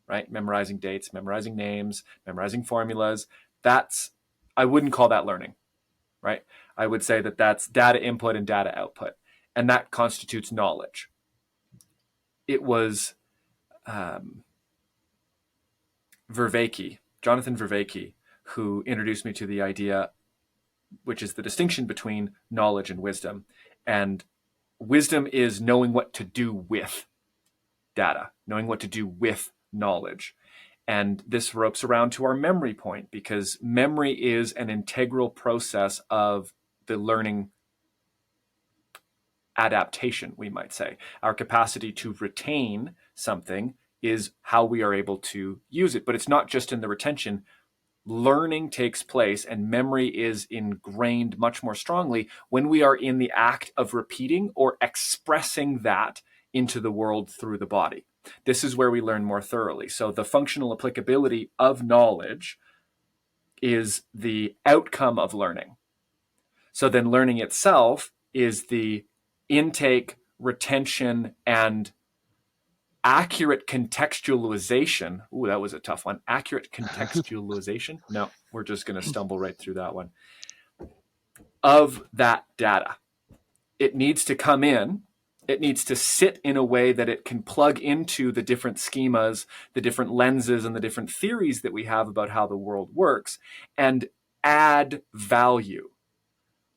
right? Memorizing dates, memorizing names, memorizing formulas, I wouldn't call that learning, right? I would say that that's data input and data output, and that constitutes knowledge. It was Jonathan Vervaeke, who introduced me to the idea, which is the distinction between knowledge and wisdom. And wisdom is knowing what to do with data, knowing what to do with knowledge. And this ropes around to our memory point, because memory is an integral process of the learning adaptation, we might say. Our capacity to retain something is how we are able to use it. But it's not just in the retention. Learning takes place and memory is ingrained much more strongly when we are in the act of repeating or expressing that into the world through the body. This is where we learn more thoroughly. So the functional applicability of knowledge is the outcome of learning. So then learning itself is the intake, retention, and accurate contextualization. Ooh, that was a tough one. Accurate contextualization. No, we're just going to stumble right through that one. Of that data. It needs to come in It needs to sit in a way that it can plug into the different schemas, the different lenses, and the different theories that we have about how the world works and add value.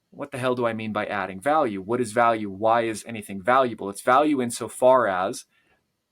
What the hell do I mean by adding value? What is value? Why is anything valuable? It's value insofar as,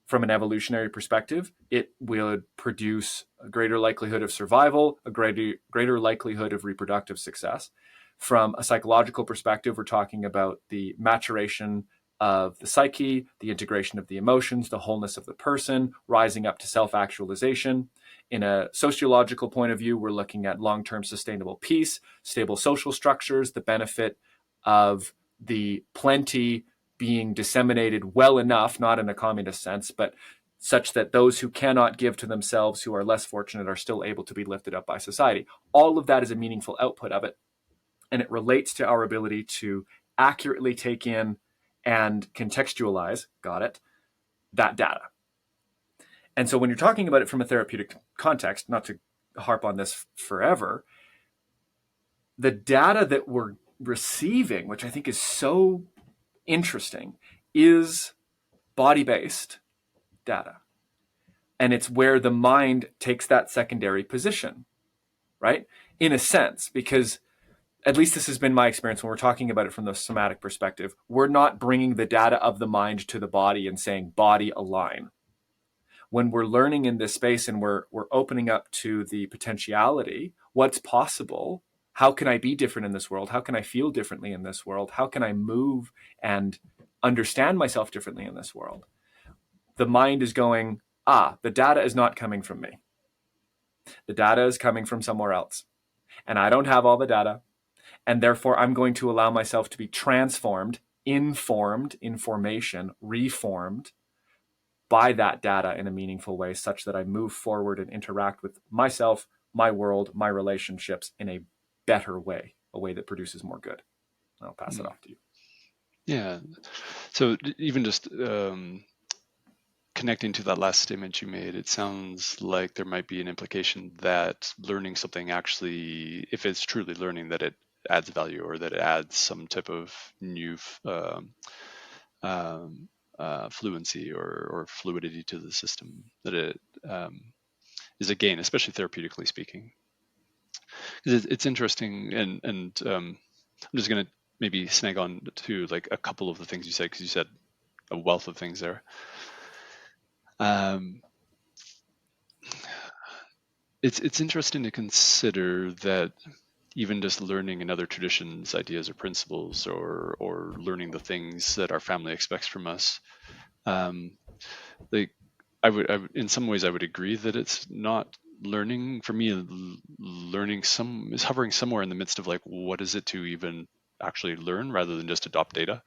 from an evolutionary perspective, it would produce a greater likelihood of survival, a greater likelihood of reproductive success. From a psychological perspective, we're talking about the maturation of the psyche, the integration of the emotions, the wholeness of the person, rising up to self-actualization. In a sociological point of view, we're looking at long-term sustainable peace, stable social structures, the benefit of the plenty being disseminated well enough, not in a communist sense, but such that those who cannot give to themselves, who are less fortunate, are still able to be lifted up by society. All of that is a meaningful output of it. And it relates to our ability to accurately take in and contextualize, got it, that data. And so when you're talking about it from a therapeutic context, not to harp on this forever, the data that we're receiving, which I think is so interesting, is body-based data. And it's where the mind takes that secondary position, right? In a sense, because at least this has been my experience when we're talking about it from the somatic perspective, we're not bringing the data of the mind to the body and saying, body align. When we're learning in this space and we're opening up to the potentiality, what's possible, how can I be different in this world? How can I feel differently in this world? How can I move and understand myself differently in this world? The mind is going, the data is not coming from me. The data is coming from somewhere else. And I don't have all the data. And therefore, I'm going to allow myself to be transformed, informed, information, reformed by that data in a meaningful way, such that I move forward and interact with myself, my world, my relationships in a better way, a way that produces more good. I'll pass it off to you. Yeah. So even just connecting to that last statement you made, it sounds like there might be an implication that learning something actually, if it's truly learning, that it adds value or that it adds some type of new fluency or fluidity to the system, that it is a gain, especially therapeutically speaking. It's interesting, and I'm just going to maybe snag on to like a couple of the things you said, because you said a wealth of things there. It's interesting to consider that even just learning in other traditions ideas or principles, or learning the things that our family expects from us, like I would in some ways I would agree that it's not learning. For me, learning is hovering somewhere in the midst of like, what is it to even actually learn rather than just adopt data.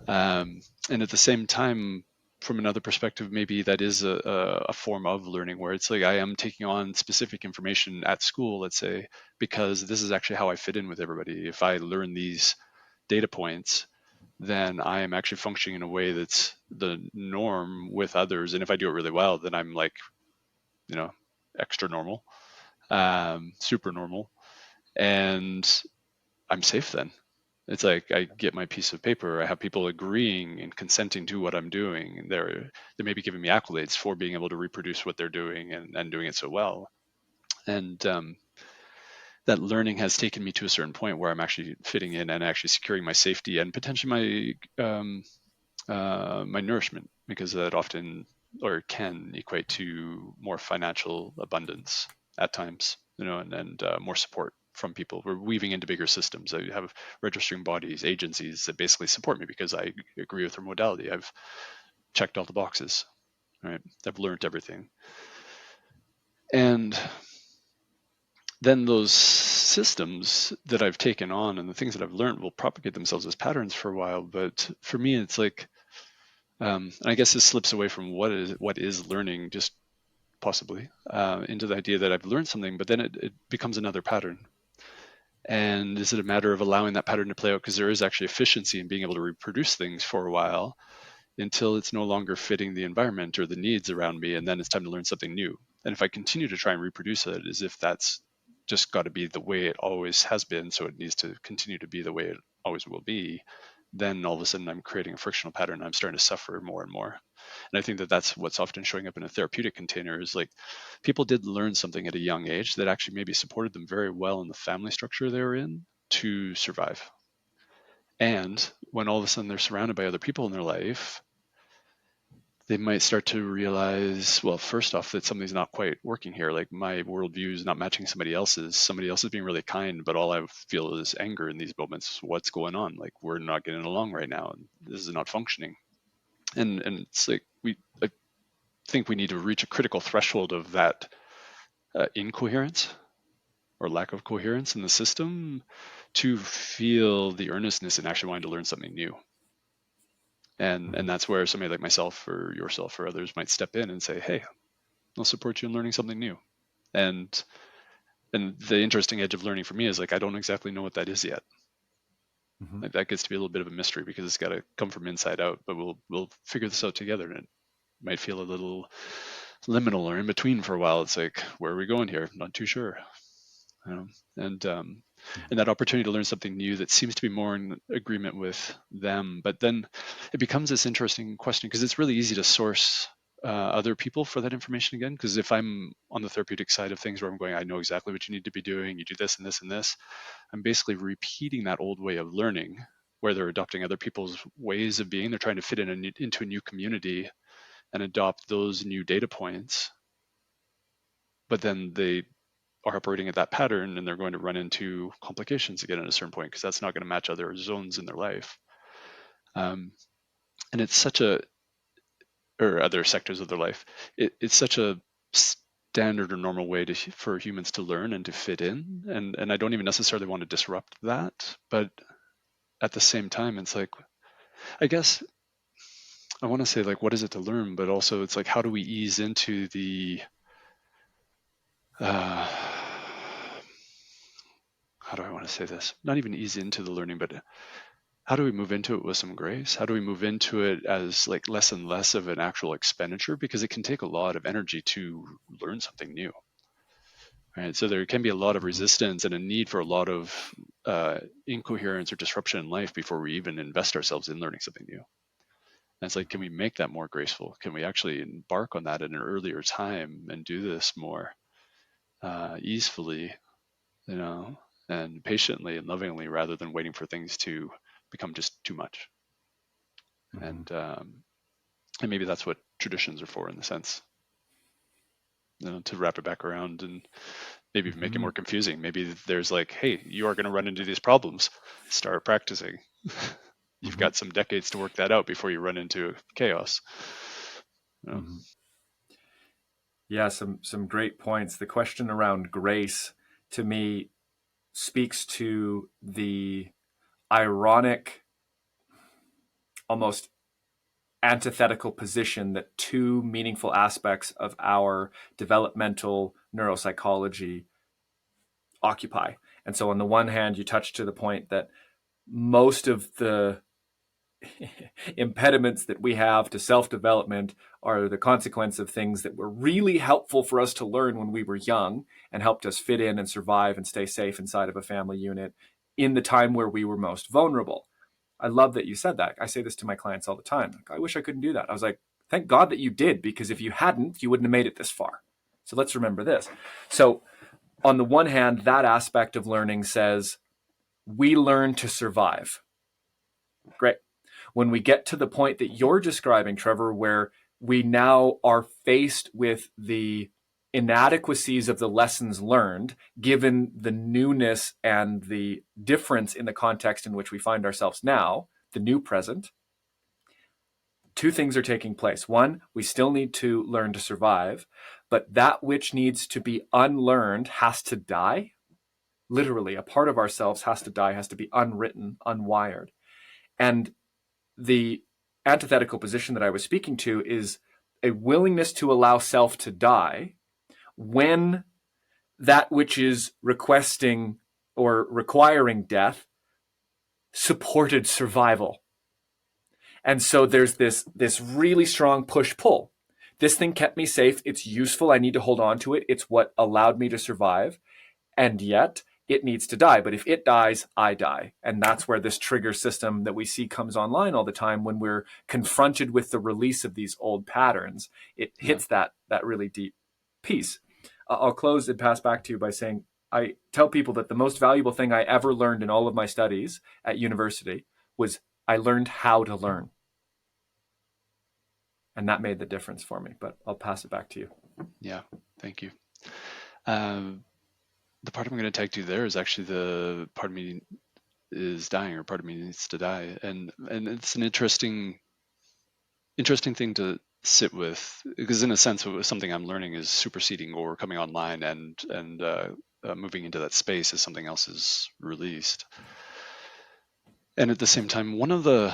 And at the same time, from another perspective, maybe that is a form of learning where it's like I am taking on specific information at school, let's say, because this is actually how I fit in with everybody. If I learn these data points, then I am actually functioning in a way that's the norm with others. And if I do it really well, then I'm like, extra normal, super normal, and I'm safe then. It's like I get my piece of paper. I have people agreeing and consenting to what I'm doing. And they may be giving me accolades for being able to reproduce what they're doing and doing it so well. And that learning has taken me to a certain point where I'm actually fitting in and actually securing my safety and potentially my nourishment, because that often or can equate to more financial abundance at times, and more support from people. We're weaving into bigger systems. I have registering bodies, agencies that basically support me because I agree with their modality. I've checked all the boxes, right? I've learned everything. And then those systems that I've taken on and the things that I've learned will propagate themselves as patterns for a while. But for me, it's like, and I guess this slips away from what is learning, just possibly, into the idea that I've learned something, but then it becomes another pattern. And is it a matter of allowing that pattern to play out? Because there is actually efficiency in being able to reproduce things for a while until it's no longer fitting the environment or the needs around me, and then it's time to learn something new. And if I continue to try and reproduce it as if that's just got to be the way it always has been, so it needs to continue to be the way it always will be, then all of a sudden I'm creating a frictional pattern. I'm starting to suffer more and more. And I think that that's what's often showing up in a therapeutic container is like people did learn something at a young age that actually maybe supported them very well in the family structure they were in to survive. And when all of a sudden they're surrounded by other people in their life, they might start to realize, well, first off, that something's not quite working here. Like my worldview is not matching somebody else's. Somebody else is being really kind, but all I feel is anger in these moments. What's going on? Like we're not getting along right now, and this is not functioning. And it's like I think we need to reach a critical threshold of that incoherence or lack of coherence in the system to feel the earnestness in actually wanting to learn something new. And that's where somebody like myself or yourself or others might step in and say, hey, I'll support you in learning something new. And the interesting edge of learning for me is like I don't exactly know what that is yet. Like that gets to be a little bit of a mystery because it's got to come from inside out, but we'll figure this out together. And it might feel a little liminal or in between for a while. It's like, where are we going here? Not too sure. And that opportunity to learn something new that seems to be more in agreement with them. But then it becomes this interesting question because it's really easy to source other people for that information again. Because if I'm on the therapeutic side of things where I'm going, I know exactly what you need to be doing. You do this and this and this. I'm basically repeating that old way of learning where they're adopting other people's ways of being. They're trying to fit into a new community and adopt those new data points. But then they are operating at that pattern and they're going to run into complications again at a certain point because that's not going to match other zones in their life. And it's such a, or other sectors of their life, it's such a standard or normal way for humans to learn and to fit in. And I don't even necessarily want to disrupt that. But at the same time, it's like, I guess I want to say like, what is it to learn? But also it's like, how do we ease into the, how do I want to say this? Not even ease into the learning, but how do we move into it with some grace? How do we move into it as like less and less of an actual expenditure? Because it can take a lot of energy to learn something new. Right? So there can be a lot of resistance and a need for a lot of incoherence or disruption in life before we even invest ourselves in learning something new. And it's like, can we make that more graceful? Can we actually embark on that at an earlier time and do this more easily, and patiently and lovingly rather than waiting for things to become just too much. And maybe that's what traditions are for in the sense, to wrap it back around and maybe make it more confusing. Maybe there's like, hey, you are going to run into these problems. Start practicing. You've got some decades to work that out before you run into chaos. Yeah, some great points. The question around grace to me speaks to the ironic, almost antithetical position that two meaningful aspects of our developmental neuropsychology occupy. And so on the one hand, you touch to the point that most of the impediments that we have to self-development are the consequence of things that were really helpful for us to learn when we were young and helped us fit in and survive and stay safe inside of a family unit in the time where we were most vulnerable. I love that you said that. I say this to my clients all the time. Like, I wish I couldn't do that. I was like, thank God that you did, because if you hadn't, you wouldn't have made it this far. So let's remember this. So on the one hand, that aspect of learning says we learn to survive. Great. When we get to the point that you're describing, Trevor, where we now are faced with the inadequacies of the lessons learned, given the newness and the difference in the context in which we find ourselves now, the new present, two things are taking place. One, we still need to learn to survive, but that which needs to be unlearned has to die. Literally, a part of ourselves has to die, has to be unwritten, unwired. And the antithetical position that I was speaking to is a willingness to allow self to die when that which is requesting or requiring death supported survival. And so there's this really strong push-pull. This thing kept me safe. It's useful. I need to hold on to it. It's what allowed me to survive. And yet it needs to die. But if it dies, I die. And that's where this trigger system that we see comes online all the time when we're confronted with the release of these old patterns. It hits that really deep piece. I'll close and pass back to you by saying, I tell people that the most valuable thing I ever learned in all of my studies at university was I learned how to learn. And that made the difference for me. But I'll pass it back to you. Yeah, thank you. The part I'm going to tag to there is actually the part of me is dying, or part of me needs to die, and it's an interesting thing to sit with, because in a sense, something I'm learning is superseding or coming online, and moving into that space as something else is released. And at the same time, one of the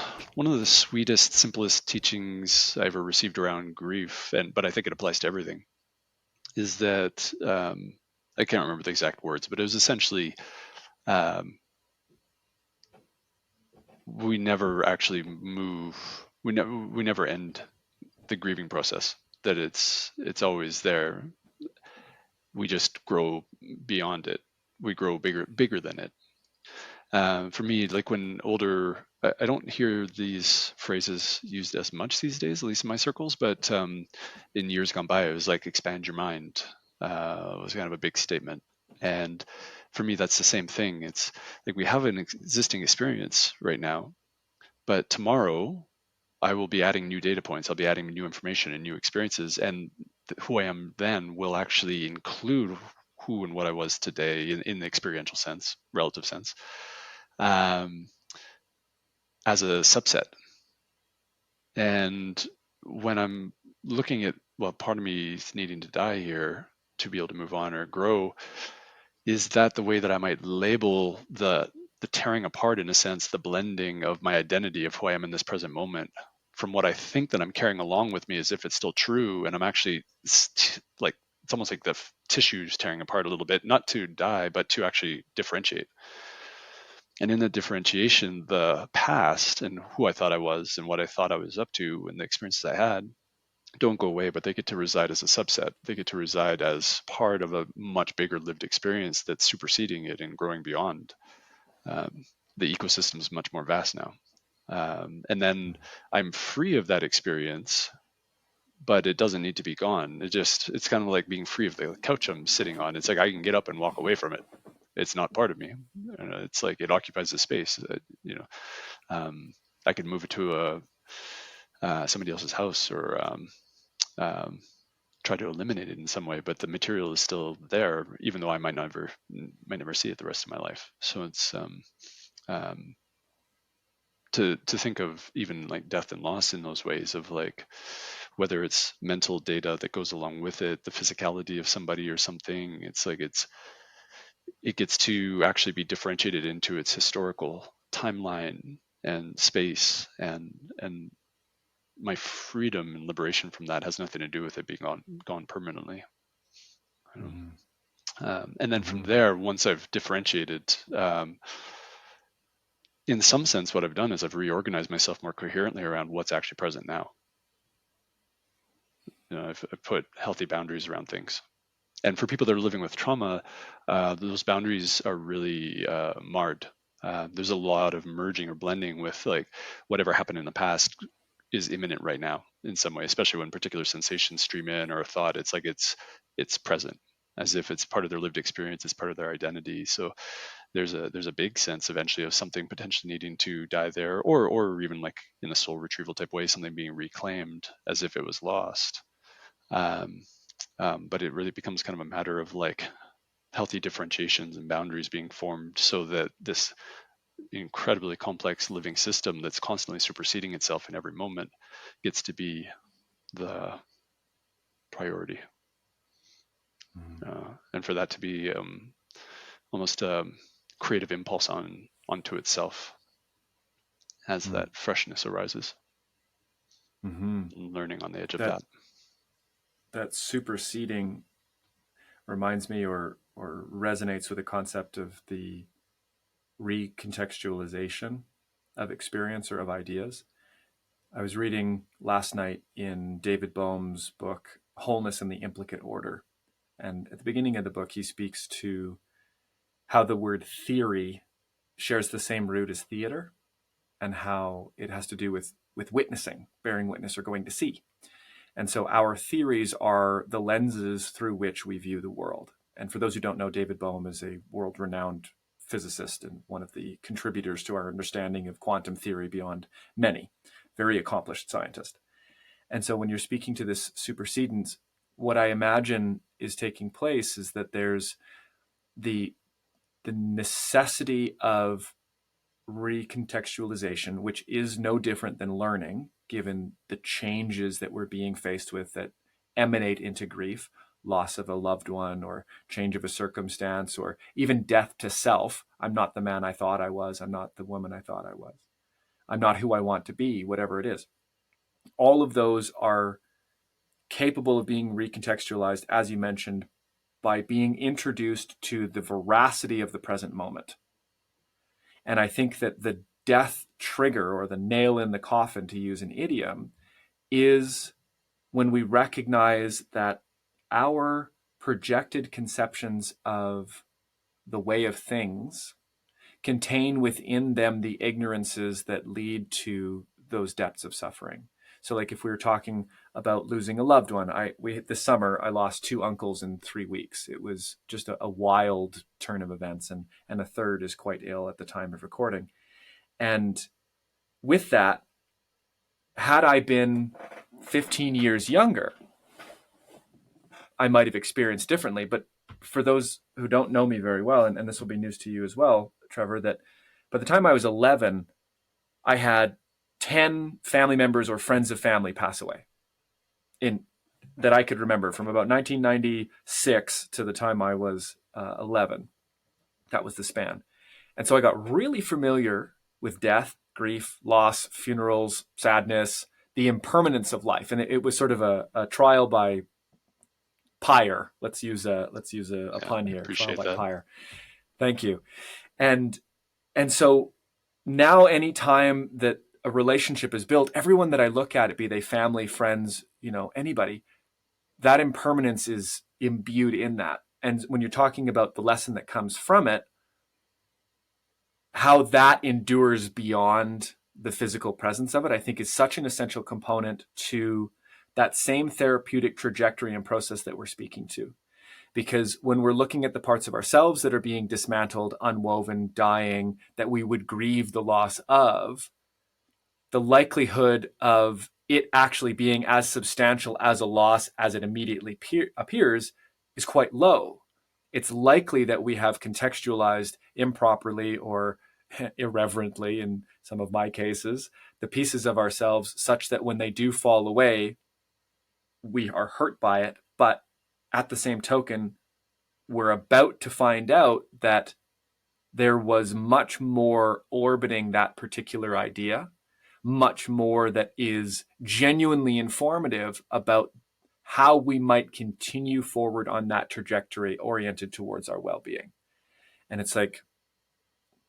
sweetest, simplest teachings I ever received around grief, but I think it applies to everything, is that I can't remember the exact words, but it was essentially we never actually move. We never end the grieving process. That it's always there. We just grow beyond it. We grow bigger than it. For me, like when older, I don't hear these phrases used as much these days, at least in my circles. But in years gone by, it was like expand your mind. Was kind of a big statement. And for me, that's the same thing. It's like we have an existing experience right now, but tomorrow I will be adding new data points. I'll be adding new information and new experiences, and who I am then will actually include who and what I was today in the experiential sense, relative sense, as a subset. And when I'm looking at, well, part of me is needing to die here to be able to move on or grow, is that the way that I might label the tearing apart, in a sense, the blending of my identity of who I am in this present moment from what I think that I'm carrying along with me, as if it's still true, and I'm actually like, it's almost like the tissues tearing apart a little bit, not to die, but to actually differentiate. And in the differentiation, the past and who I thought I was and what I thought I was up to and the experiences I had don't go away, but they get to reside as a subset. They get to reside as part of a much bigger lived experience that's superseding it and growing beyond. The ecosystem is much more vast now. And then I'm free of that experience, but it doesn't need to be gone. It's kind of like being free of the couch I'm sitting on. It's like I can get up and walk away from it. It's not part of me. It's like it occupies the space. I could move it to somebody else's house, or try to eliminate it in some way, but the material is still there, even though I might never see it the rest of my life. So it's to think of even like death and loss in those ways of like, whether it's mental data that goes along with it, the physicality of somebody or something. It's like it gets to actually be differentiated into its historical timeline and space, and my freedom and liberation from that has nothing to do with it being gone permanently. And then from there, once I've differentiated, in some sense, what I've done is I've reorganized myself more coherently around what's actually present now. I've put healthy boundaries around things. And for people that are living with trauma, those boundaries are really marred. There's a lot of merging or blending with like whatever happened in the past is imminent right now in some way, especially when particular sensations stream in, or a thought. It's like it's present, as if it's part of their lived experience, it's part of their identity. So there's a big sense eventually of something potentially needing to die there, or even like in a soul retrieval type way, something being reclaimed as if it was lost. But it really becomes kind of a matter of like healthy differentiations and boundaries being formed, so that this incredibly complex living system that's constantly superseding itself in every moment gets to be the priority. And for that to be almost a creative impulse onto itself as that freshness arises. Learning on the edge of that. That superseding reminds me or resonates with the concept of the recontextualization of experience or of ideas. I was reading last night in David Boehm's book, Wholeness in the Implicate Order. And at the beginning of the book, he speaks to how the word theory shares the same root as theater, and how it has to do with witnessing, bearing witness, or going to see. And so our theories are the lenses through which we view the world. And for those who don't know, David Bohm is a world-renowned physicist and one of the contributors to our understanding of quantum theory beyond many, very accomplished scientist. And so when you're speaking to this supersedence, what I imagine is taking place is that there's the necessity of recontextualization, which is no different than learning, given the changes that we're being faced with that emanate into grief, loss of a loved one, or change of a circumstance, or even death to self. I'm not the man I thought I was. I'm not the woman I thought I was. I'm not who I want to be, whatever it is. All of those are capable of being recontextualized, as you mentioned, by being introduced to the veracity of the present moment. And I think that the death trigger, or the nail in the coffin, to use an idiom, is when we recognize that our projected conceptions of the way of things contain within them the ignorances that lead to those depths of suffering. So, like if we were talking about losing a loved one, this summer I lost 2 uncles in 3 weeks. It was just a wild turn of events, and a third is quite ill at the time of recording. And with that, had I been 15 years younger, I might have experienced differently. But for those who don't know me very well, and this will be news to you as well, Trevor, that by the time I was 11, I had 10 family members or friends of family pass away in that I could remember from about 1996 to the time I was 11. That was the span. And so I got really familiar with death, grief, loss, funerals, sadness, the impermanence of life. And it was sort of a trial by pyre. Let's use a pun here. Trial Appreciate by that. pyre. Thank you. And so now anytime that a relationship is built, everyone that I look at, it be they family, friends, anybody, that impermanence is imbued in that. And when you're talking about the lesson that comes from it, how that endures beyond the physical presence of it, I think is such an essential component to that same therapeutic trajectory and process that we're speaking to. Because when we're looking at the parts of ourselves that are being dismantled, unwoven, dying, that we would grieve the loss of, the likelihood of it actually being as substantial as a loss as it immediately appears is quite low. It's likely that we have contextualized improperly or irreverently, in some of my cases, the pieces of ourselves such that when they do fall away, we are hurt by it. But at the same token, we're about to find out that there was much more orbiting that particular idea, much more that is genuinely informative about how we might continue forward on that trajectory oriented towards our well-being. And it's like,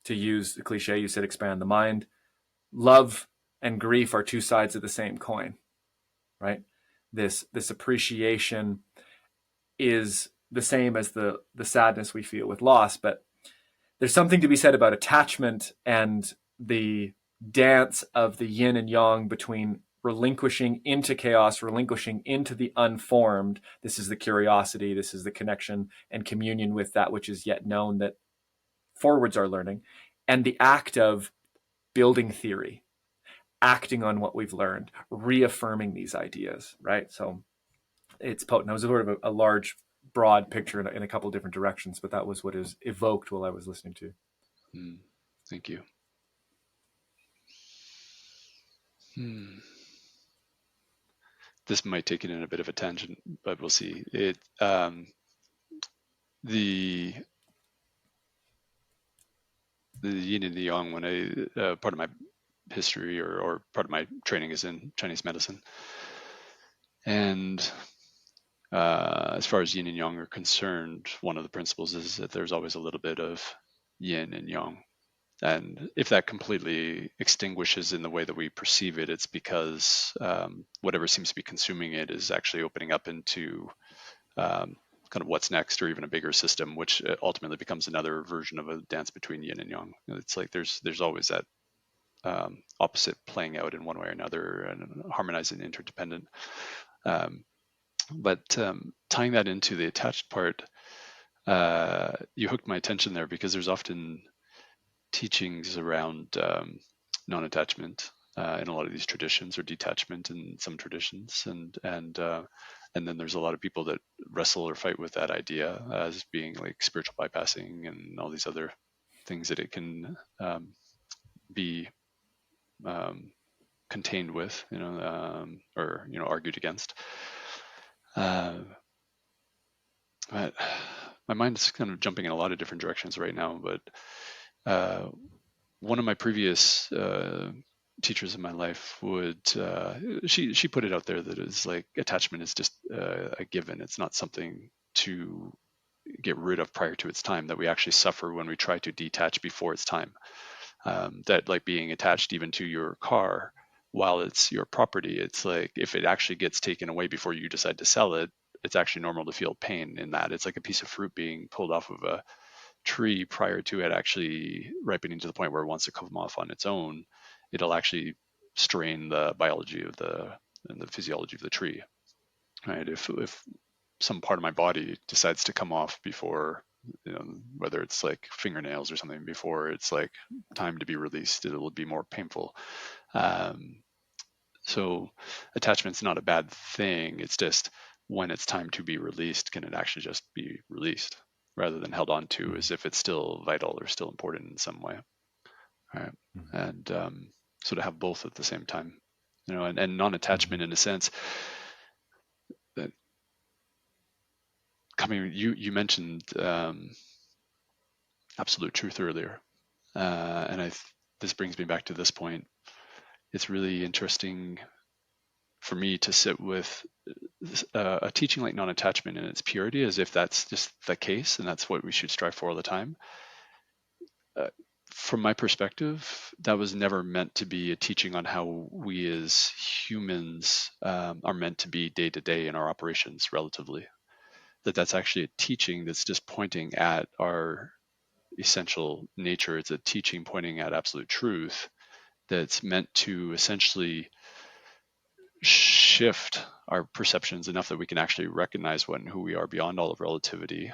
to use the cliche, you said expand the mind. Love and grief are 2 sides of the same coin, right? This appreciation is the same as the sadness we feel with loss, but there's something to be said about attachment and the dance of the yin and yang between relinquishing into chaos, relinquishing into the unformed. This is the curiosity, this is the connection and communion with that which is yet known, that forwards our learning, and the act of building theory, acting on what we've learned, reaffirming these ideas, right? So it's potent. It was sort of a large, broad picture in a couple of different directions, but that was what is evoked while I was listening to. Thank you. This might take it in a bit of a tangent, but we'll see. The yin and the yang, when part of my history or part of my training is in Chinese medicine. And as far as yin and yang are concerned, one of the principles is that there's always a little bit of yin and yang. And if that completely extinguishes in the way that we perceive it, it's because whatever seems to be consuming it is actually opening up into kind of what's next, or even a bigger system, which ultimately becomes another version of a dance between yin and yang. It's like there's always that opposite playing out in one way or another, and harmonizing, interdependent. But tying that into the attached part, you hooked my attention there, because there's often teachings around non-attachment in a lot of these traditions, or detachment in some traditions, and then there's a lot of people that wrestle or fight with that idea as being like spiritual bypassing and all these other things that it can be contained with, or argued against. But my mind is kind of jumping in a lot of different directions right now. But one of my previous teachers in my life would she put it out there that it's like attachment is just a given. It's not something to get rid of prior to its time, that we actually suffer when we try to detach before its time. That, like, being attached even to your car while it's your property, it's like if it actually gets taken away before you decide to sell it, it's actually normal to feel pain in that. It's like a piece of fruit being pulled off of a tree prior to it actually ripening to the point where it wants to come off on its own. It'll actually strain the biology of and the physiology of the tree. Right? If some part of my body decides to come off before, whether it's like fingernails or something, before it's like time to be released, it will be more painful. So attachment's not a bad thing. It's just, when it's time to be released, can it actually just be released rather than held on to as if it's still vital or still important in some way. Right. And so to have both at the same time, and non-attachment in a sense that you mentioned absolute truth earlier. And this brings me back to this point. It's really interesting for me to sit with a teaching like non-attachment in its purity, as if that's just the case and that's what we should strive for all the time. From my perspective, that was never meant to be a teaching on how we as humans are meant to be day to day in our operations relatively. That's actually a teaching that's just pointing at our essential nature. It's a teaching pointing at absolute truth that's meant to essentially shift our perceptions enough that we can actually recognize what and who we are beyond all of relativity,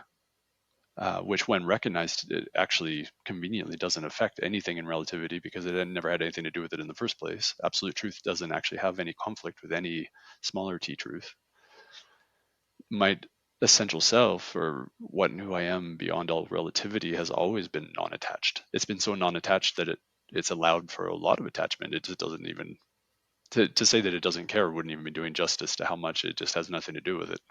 which, when recognized, it actually conveniently doesn't affect anything in relativity, because it never had anything to do with it in the first place. Absolute truth doesn't actually have any conflict with any smaller t truth. My essential self, or what and who I am beyond all relativity, has always been non-attached. It's been so non-attached that it's allowed for a lot of attachment. It just doesn't even, to say that it doesn't care wouldn't even be doing justice to how much it just has nothing to do with it.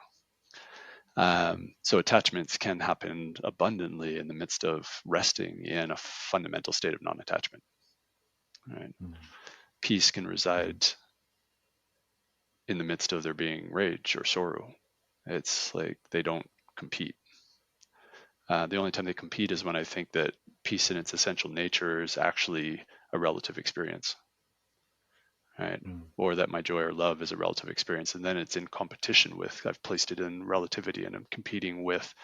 So attachments can happen abundantly in the midst of resting in a fundamental state of non-attachment. Right? Peace can reside in the midst of there being rage or sorrow. It's like they don't compete. The only time they compete is when I think that peace in its essential nature is actually a relative experience. Right? Or that my joy or love is a relative experience, and then it's in competition with, I've placed it in relativity, and I'm competing with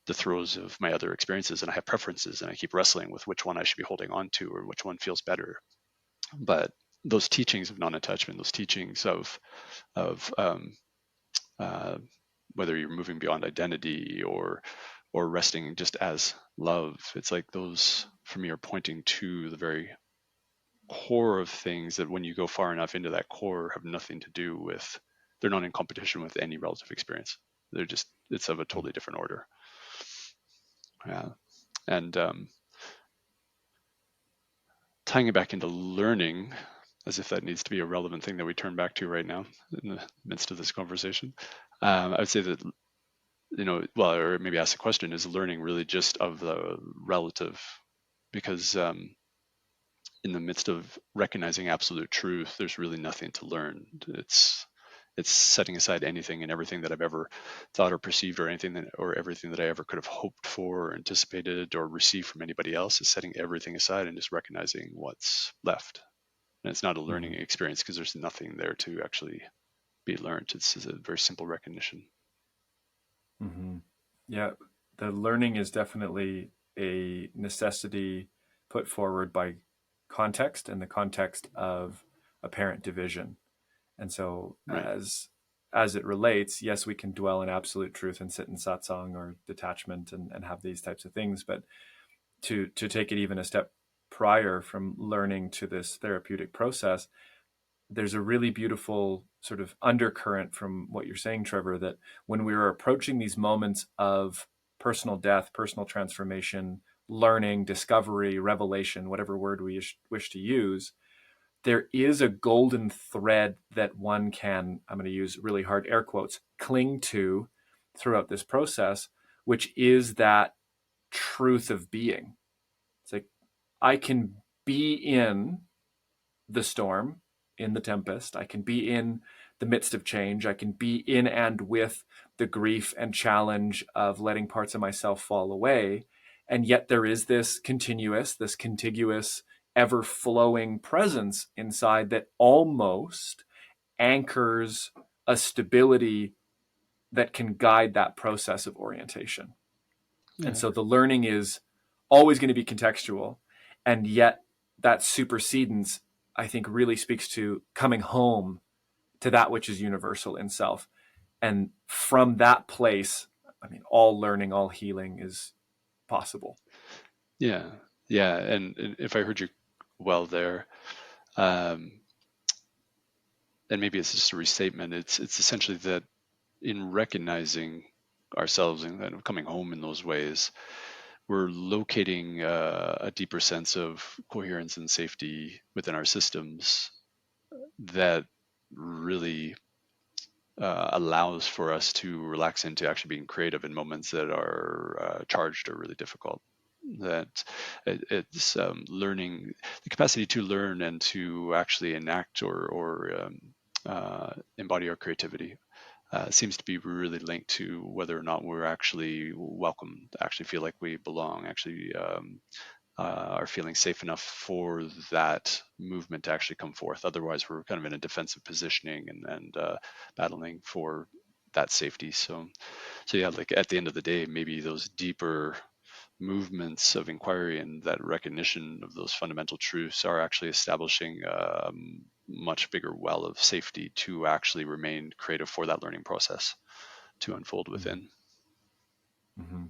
the throes of my other experiences, and I have preferences, and I keep wrestling with which one I should be holding on to, or which one feels better. But those teachings of non-attachment, those teachings of whether you're moving beyond identity or resting just as love, it's like those for me are pointing to the very core of things, that when you go far enough into that core, have nothing to do with, they're not in competition with any relative experience. They're just, it's of a totally different order. Yeah. And tying it back into learning, as if that needs to be a relevant thing that we turn back to right now in the midst of this conversation, I would say that, or maybe ask the question, is learning really just of the relative? Because in the midst of recognizing absolute truth, there's really nothing to learn. It's setting aside anything and everything that I've ever thought or perceived, or everything that I ever could have hoped for or anticipated or received from anybody else, is setting everything aside and just recognizing what's left. And it's not a learning experience, because there's nothing there to actually be learned. It's a very simple recognition. Yeah, the learning is definitely a necessity put forward by context and the context of apparent division. And so Right. as it relates, yes, we can dwell in absolute truth and sit in satsang or detachment and have these types of things, but to take it even a step prior from learning to this therapeutic process, there's a really beautiful sort of undercurrent from what you're saying, Trevor, that when we are approaching these moments of personal death, personal transformation, learning, discovery, revelation, whatever word we wish to use, there is a golden thread that one can, I'm going to use really hard air quotes, cling to throughout this process, which is that truth of being. It's like I can be in the storm, in the tempest. I can be in the midst of change. I can be in and with the grief and challenge of letting parts of myself fall away. And yet there is this continuous, this contiguous, ever flowing presence inside that almost anchors a stability that can guide that process of orientation. And Yeah. so the learning is always going to be contextual. And yet that supersedence, I think, really speaks to coming home to that which is universal in self. And from that place, I mean, all learning, all healing is possible. Yeah. Yeah. And if I heard you well there, um, and maybe it's just a restatement, it's essentially that in recognizing ourselves and kind of coming home in those ways, we're locating a deeper sense of coherence and safety within our systems that really allows for us to relax into actually being creative in moments that are charged or really difficult. That it's learning the capacity to learn and to actually enact or embody our creativity seems to be really linked to whether or not we're actually welcome, actually feel like we belong, actually are feeling safe enough for that movement to actually come forth. Otherwise, we're kind of in a defensive positioning and battling for that safety. So yeah, like at the end of the day, maybe those deeper movements of inquiry and that recognition of those fundamental truths are actually establishing a much bigger well of safety to actually remain creative for that learning process to unfold within. Mm-hmm.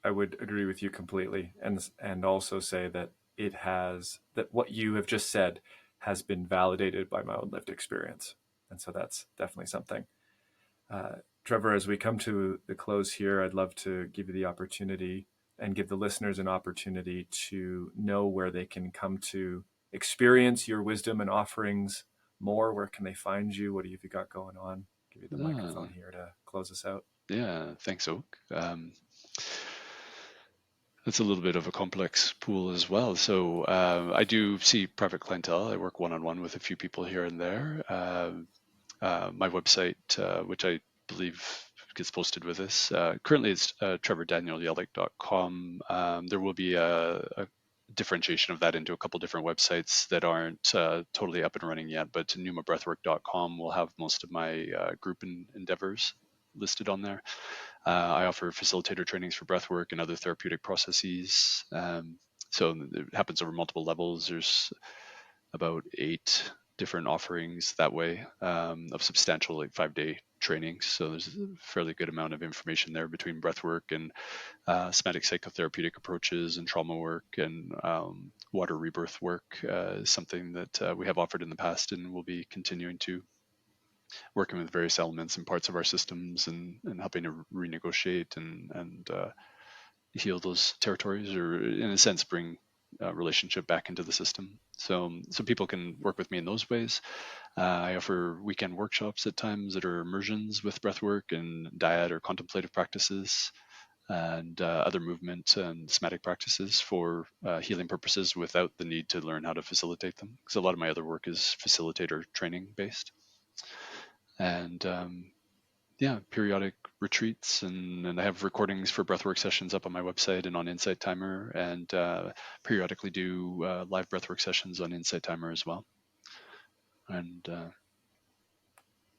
I would agree with you completely, and also say that it has that what you have just said has been validated by my own lived experience, and so that's definitely something. Uh, Trevor, as we come to the close here, I'd love to give you the opportunity and give the listeners an opportunity to know where they can come to experience your wisdom and offerings more. Where can they find you? What have you got going on? Give you the Ah, microphone here to close us out. yeah, thanks, Oak. That's a little bit of a complex pool as well. So I do see private clientele. I work one-on-one with a few people here and there. My website, which I believe gets posted with this, currently it's trevordanielyelic.com. There will be a differentiation of that into a couple different websites that aren't totally up and running yet, but pneumabreathwork.com will have most of my group endeavors listed on there. I offer facilitator trainings for breathwork and other therapeutic processes. So it happens over multiple levels. There's about 8 different offerings that way of substantial, like 5-day trainings. So there's a fairly good amount of information there between breathwork and somatic psychotherapeutic approaches and trauma work and water rebirth work is something that we have offered in the past and will be continuing to working with various elements and parts of our systems and helping to renegotiate and heal those territories or in a sense bring relationship back into the system. So people can work with me in those ways. I offer weekend workshops at times that are immersions with breathwork and diet or contemplative practices and other movement and somatic practices for healing purposes without the need to learn how to facilitate them. Because a lot of my other work is facilitator training based. And yeah, periodic retreats, and I have recordings for breathwork sessions up on my website and on Insight Timer, and periodically do live breathwork sessions on Insight Timer as well. And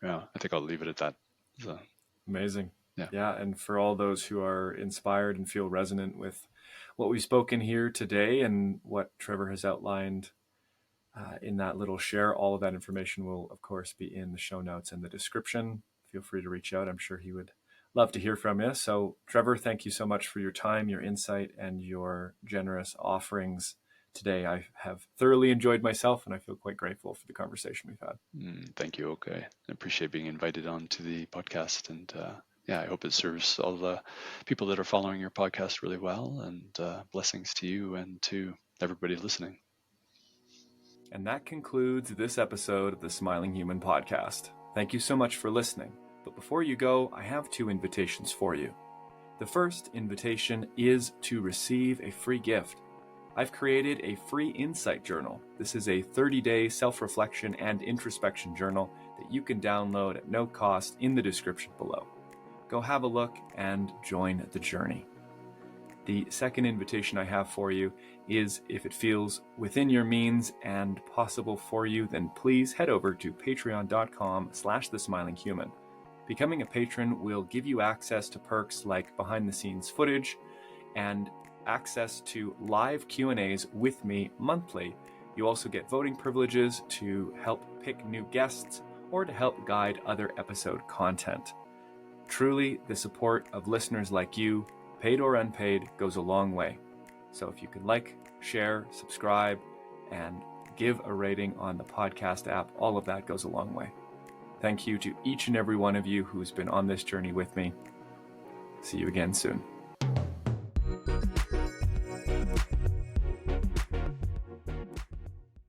yeah, I think I'll leave it at that. So, Amazing. Yeah. Yeah. And for all those who are inspired and feel resonant with what we've spoken here today and what Trevor has outlined in that little share, all of that information will, of course, be in the show notes and the description. Feel free to reach out. I'm sure he would love to hear from you. So, Trevor, thank you so much for your time, your insight, and your generous offerings today. I have thoroughly enjoyed myself, and I feel quite grateful for the conversation we've had. Thank you. Okay. I appreciate being invited on to the podcast. And yeah, I hope it serves all the people that are following your podcast really well. And blessings to you and to everybody listening. And that concludes this episode of the Smiling Human podcast. Thank you so much for listening. But before you go, I have 2 invitations for you. The first invitation is to receive a free gift. I've created a free insight journal. This is a 30-day self-reflection and introspection journal that you can download at no cost in the description below. Go have a look and join the journey. The second invitation I have for you is, if it feels within your means and possible for you, then please head over to patreon.com/thesmilinghuman. Becoming a patron will give you access to perks like behind-the-scenes footage and access to live Q&As with me monthly. You also get voting privileges to help pick new guests or to help guide other episode content. Truly, the support of listeners like you, paid or unpaid, goes a long way. So if you could like, share, subscribe, and give a rating on the podcast app, all of that goes a long way. Thank you to each and every one of you who's been on this journey with me. See you again soon.